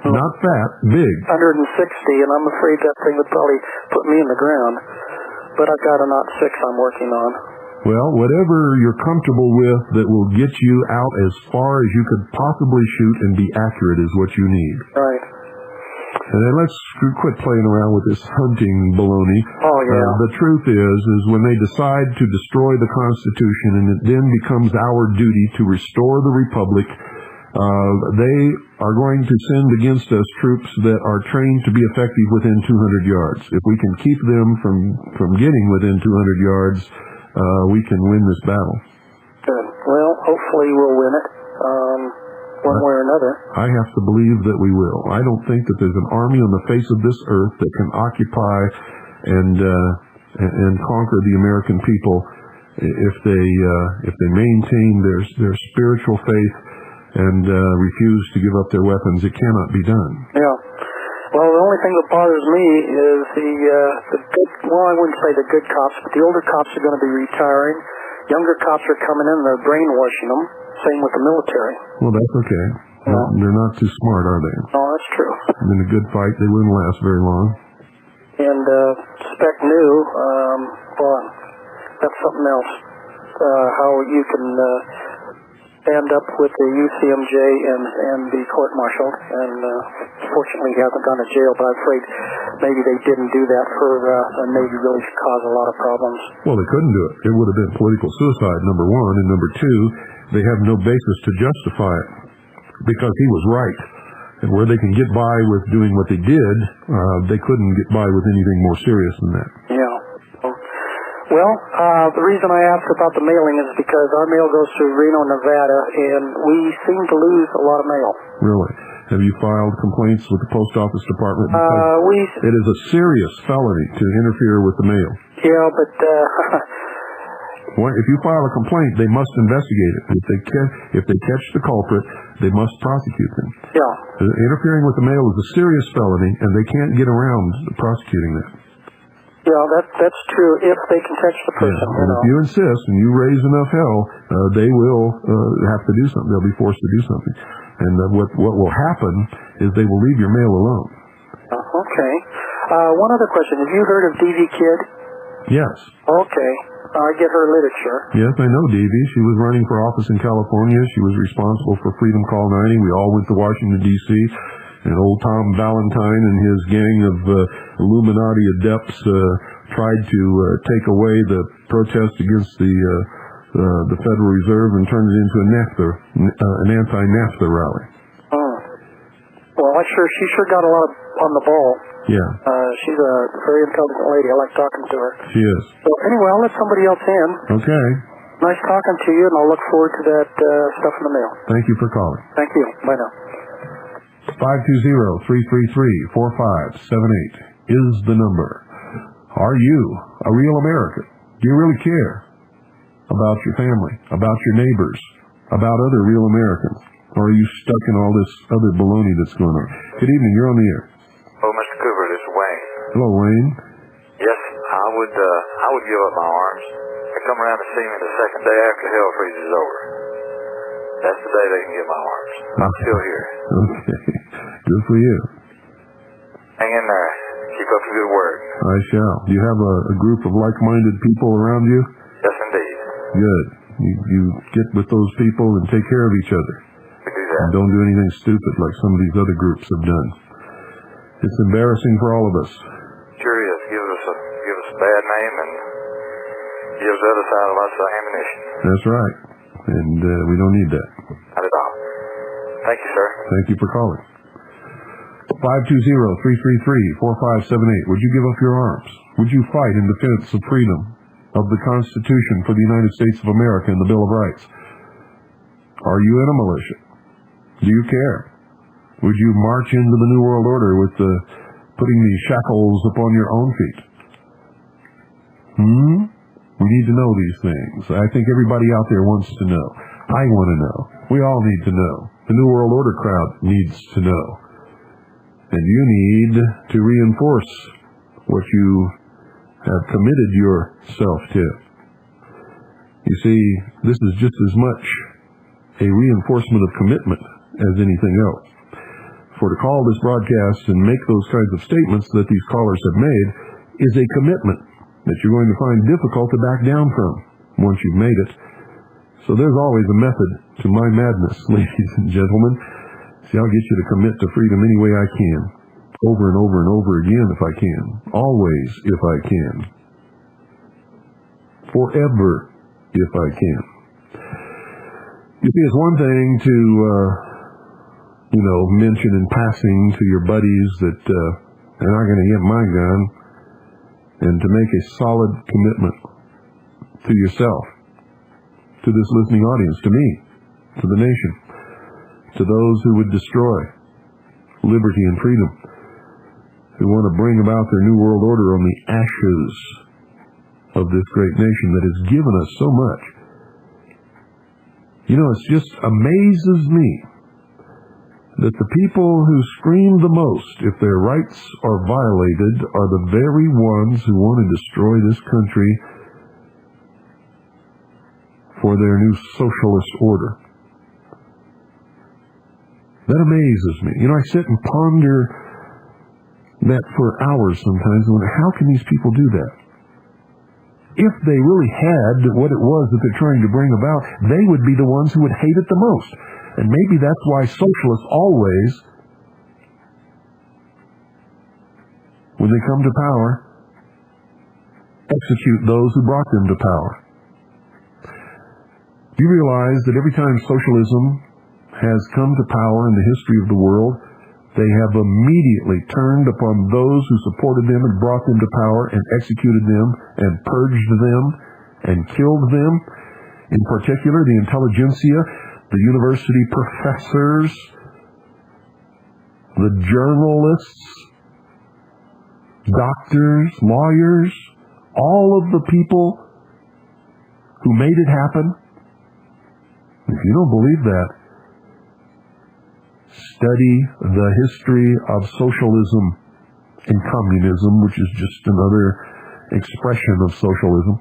5'8". Not fat, big. 160, and I'm afraid that thing would probably put me in the ground. But I've got a 0.6 I'm working on. Well, whatever you're comfortable with that will get you out as far as you could possibly shoot and be accurate is what you need. Right. And then let's quit playing around with this hunting baloney. Oh, yeah. The truth is when they decide to destroy the Constitution, and it then becomes our duty to restore the Republic, they are going to send against us troops that are trained to be effective within 200 yards. If we can keep them from getting within 200 yards, we can win this battle. Good. Well, hopefully we'll win it, one way or another. I have to believe that we will. I don't think that there's an army on the face of this earth that can occupy and conquer the American people if they maintain their spiritual faith and refuse to give up their weapons. It cannot be done. Yeah. Well, the only thing that bothers me is the good, well, I wouldn't say the good cops, but the older cops are going to be retiring. Younger cops are coming in and they're brainwashing them. Same with the military. Well, that's okay. Yeah. They're not too smart, are they? No, that's true. In a good fight, they wouldn't last very long. And Spec New, well, that's something else. How you can stand up with the UCMJ and be court-martialed, and fortunately he hasn't gone to jail, but I'm afraid maybe they didn't do that and maybe really cause a lot of problems. Well, they couldn't do it. It would have been political suicide, number one, and number two, they have no basis to justify it, because he was right. And where they can get by with doing what they did, they couldn't get by with anything more serious than that. Yeah. Well, the reason I ask about the mailing is because our mail goes to Reno, Nevada, and we seem to lose a lot of mail. Really? Have you filed complaints with the Post Office Department? Because it is a serious felony to interfere with the mail. Yeah, but if you file a complaint, they must investigate it. If they catch the culprit, they must prosecute them. Yeah. Interfering with the mail is a serious felony, and they can't get around prosecuting that. Yeah, that's true, if they can catch the person. Yeah, and if you insist and you raise enough hell, they will have to do something. They'll be forced to do something. And what will happen is they will leave your mail alone. Okay. One other question. Have you heard of D.V. Kidd? Yes. Okay. I get her literature. Yes, I know D.V. She was running for office in California. She was responsible for Freedom Call 90. We all went to Washington, D.C., And old Tom Valentine and his gang of Illuminati adepts tried to take away the protest against the Federal Reserve and turned it into an anti-NAFTA rally. Well, she sure got a lot on the ball. Yeah. She's a very intelligent lady. I like talking to her. She is. So anyway, I'll let somebody else in. Okay. Nice talking to you, and I'll look forward to that stuff in the mail. Thank you for calling. Thank you. Bye now. 520-333-4578 is the number. Are you a real American? Do you really care about your family, about your neighbors, about other real Americans? Or are you stuck in all this other baloney that's going on? Good evening, you're on the air. Oh, Mr. Cooper, this is Wayne. Hello, Wayne. Yes, I would give up my arms. They come around to see me the second day after hell freezes over. That's the day they can get my arms. I'm still here. Okay. Good for you. Hang in there. Keep up the good work. I shall. Do you have a group of like-minded people around you? Yes, indeed. Good. You get with those people and take care of each other. We do that. And don't do anything stupid like some of these other groups have done. It's embarrassing for all of us. Sure is. Gives us a bad name and gives the other side lots of ammunition. That's right. And we don't need that. Not at all. Thank you, sir. Thank you for calling. 520-333-4578. Would you give up your arms? Would you fight in defense of freedom, of the Constitution for the United States of America and the Bill of Rights? Are you in a militia? Do you care? Would you march into the New World Order with putting these shackles upon your own feet? We need to know these things. I think everybody out there wants to know. I want to know. We all need to know. The New World Order crowd needs to know. And you need to reinforce what you have committed yourself to. You see, this is just as much a reinforcement of commitment as anything else. For to call this broadcast and make those kinds of statements that these callers have made is a commitment that you're going to find difficult to back down from once you've made it. So there's always a method to my madness, ladies and gentlemen. See, I'll get you to commit to freedom any way I can, over and over and over again if I can, always if I can, forever if I can. You see, it's one thing to, mention in passing to your buddies that they're not going to get my gun, and to make a solid commitment to yourself, to this listening audience, to me, to the nation, to those who would destroy liberty and freedom, who want to bring about their new world order on the ashes of this great nation that has given us so much. You know, it just amazes me that the people who scream the most if their rights are violated are the very ones who want to destroy this country for their new socialist order. That amazes me. You know, I sit and ponder that for hours sometimes and wonder, how can these people do that? If they really had what it was that they're trying to bring about, they would be the ones who would hate it the most. And maybe that's why socialists always, when they come to power, execute those who brought them to power. Do you realize that every time socialism has come to power in the history of the world, they have immediately turned upon those who supported them and brought them to power and executed them and purged them and killed them? In particular, the intelligentsia, the university professors, the journalists, doctors, lawyers, all of the people who made it happen. If you don't believe that, study the history of socialism and communism, which is just another expression of socialism.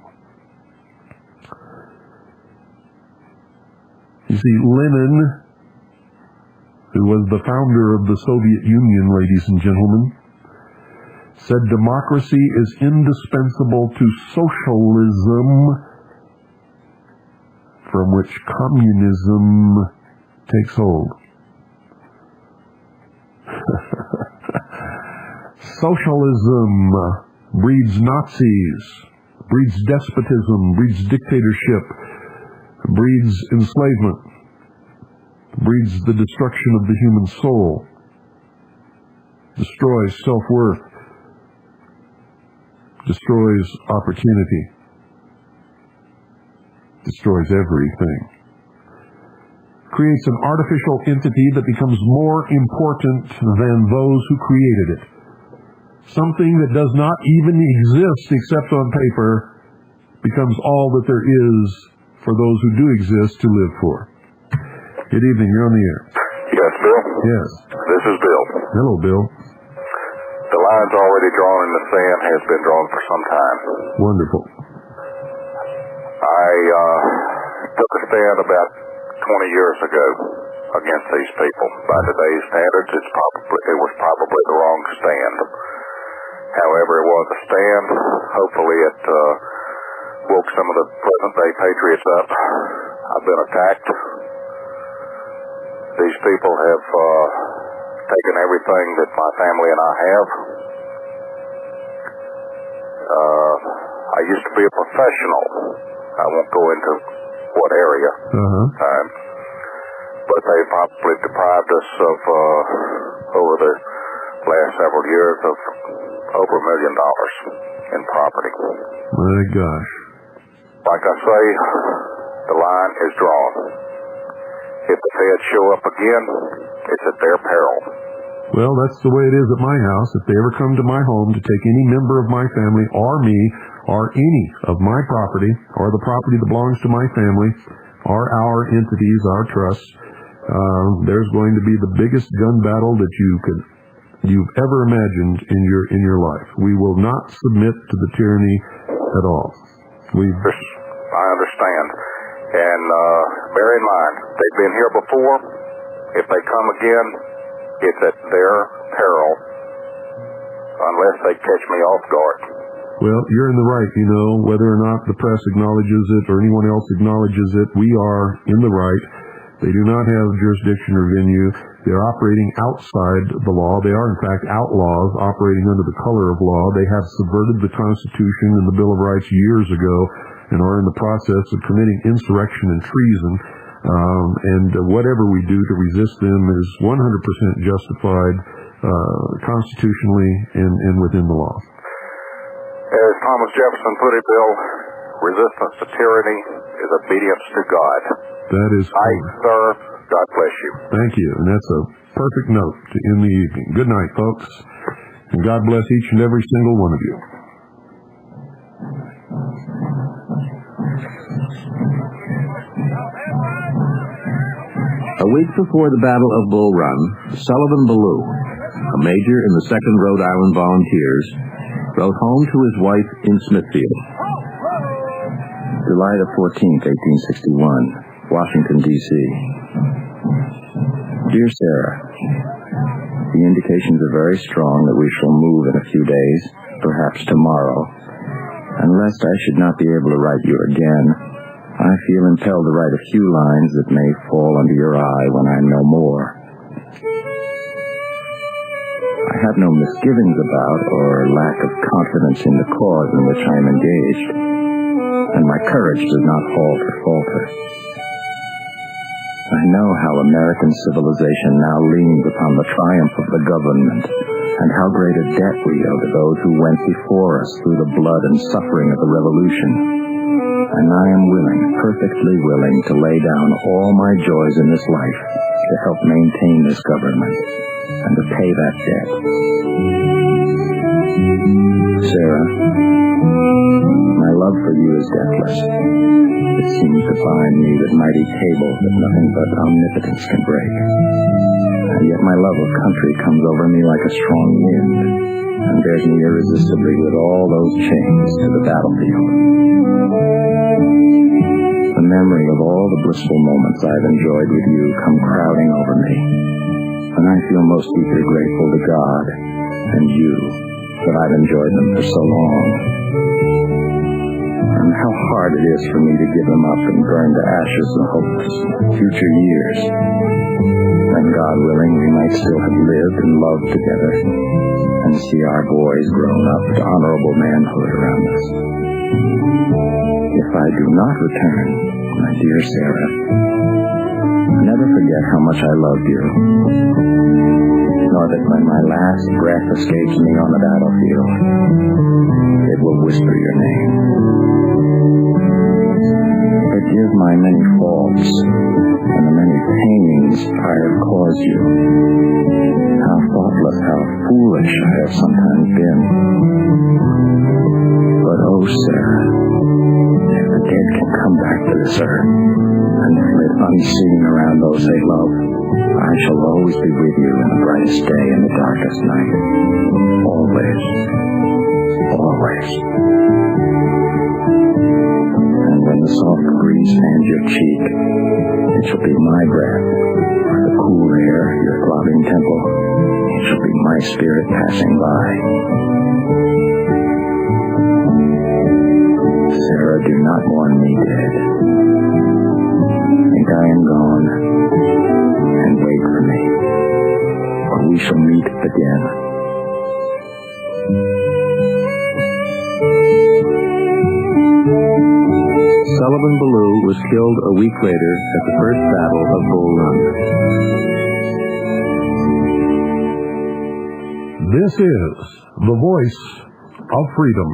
You see, Lenin, who was the founder of the Soviet Union, ladies and gentlemen, said democracy is indispensable to socialism, from which communism takes hold. Socialism breeds Nazis, breeds despotism, breeds dictatorship, breeds enslavement, breeds the destruction of the human soul, destroys self-worth, destroys opportunity, destroys everything. Creates an artificial entity that becomes more important than those who created it. Something that does not even exist except on paper becomes all that there is for those who do exist to live for. Good evening, you're on the air. Yes, Bill? Yes. This is Bill. Hello, Bill. The line's already drawn in the sand, has been drawn for some time. Wonderful. I took a stand about 20 years ago against these people. By today's standards, it was probably the wrong stand. However, it was a stand. Hopefully it woke some of the present-day patriots up. I've been attacked. These people have taken everything that my family and I have. I used to be a professional. I won't go into what area. But they probably deprived us of, over the last several years, of over $1 million in property. My gosh. Like I say, the line is drawn. If the feds show up again, it's at their peril. Well, that's the way it is at my house. If they ever come to my home to take any member of my family or me or any of my property or the property that belongs to my family or our entities, our trusts, there's going to be the biggest gun battle that you've ever imagined in your life. We will not submit to the tyranny at all. I understand. And bear in mind, they've been here before. If they come again, it's at their peril, unless they catch me off guard. Well, you're in the right, whether or not the press acknowledges it or anyone else acknowledges it, we are in the right. They do not have jurisdiction or venue. They're operating outside the law. They are, in fact, outlaws operating under the color of law. They have subverted the Constitution and the Bill of Rights years ago and are in the process of committing insurrection and treason. And whatever we do to resist them is 100% justified constitutionally and within the law. As Thomas Jefferson put it, Bill, resistance to tyranny is obedience to God. That is right, sir. God bless you. Thank you. And that's a perfect note to end the evening. Good night, folks. And God bless each and every single one of you. A week before the Battle of Bull Run, Sullivan Ballou, a major in the 2nd Rhode Island Volunteers, wrote home to his wife in Smithfield. July the 14th, 1861, Washington, D.C. Dear Sarah, the indications are very strong that we shall move in a few days, perhaps tomorrow. And lest I should not be able to write you again, I feel impelled to write a few lines that may fall under your eye when I know more. I have no misgivings about or lack of confidence in the cause in which I am engaged, and my courage does not falter. I know how American civilization now leans upon the triumph of the government, and how great a debt we owe to those who went before us through the blood and suffering of the Revolution. And I am willing, perfectly willing, to lay down all my joys in this life to help maintain this government and to pay that debt. Sarah, my love for you is deathless. It seems to bind me with mighty cables that nothing but omnipotence can break. And yet my love of country comes over me like a strong wind, and bears me irresistibly with all those chains to the battlefield. The memory of all the blissful moments I've enjoyed with you come crowding over me, and I feel most deeply grateful to God and you that I've enjoyed them for so long. And how hard it is for me to give them up and burn to ashes the hopes of future years. And then, God willing, we might still have lived and loved together, and see our boys grown up to honorable manhood around us. If I do not return, my dear Sarah, never forget how much I loved you, nor that when my last breath escapes me on the battlefield, it will whisper your name. Forgive my many faults and the many pains I have caused you. How thoughtless, how foolish I have sometimes been. But oh, Sarah, if the dead can come back to this earth and flit unseen around those they love, I shall always be with you in the brightest day and the darkest night. Always. Always. And when the soft breeze fans your cheek, it shall be my breath, or the cool air your throbbing temple. It shall be my spirit passing by. Sarah, do not mourn me dead. Think I am gone, and wait for me, for we shall meet again. Sullivan Ballou was killed a week later at the First Battle of Bull Run. This is the voice of freedom.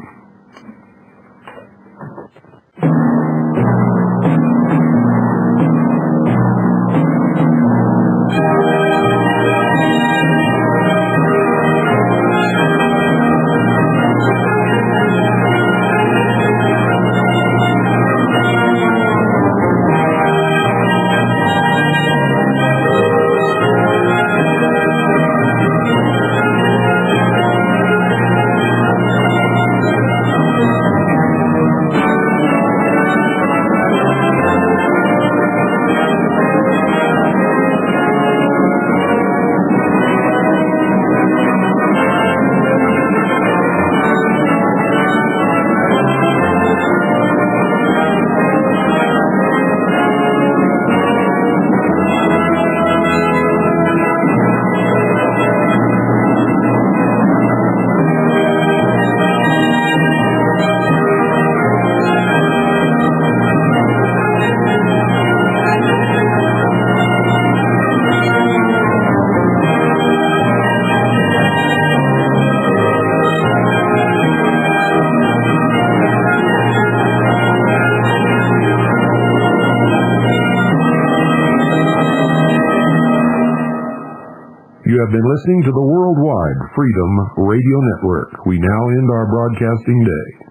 You have been listening to the Worldwide Freedom Radio Network. We now end our broadcasting day.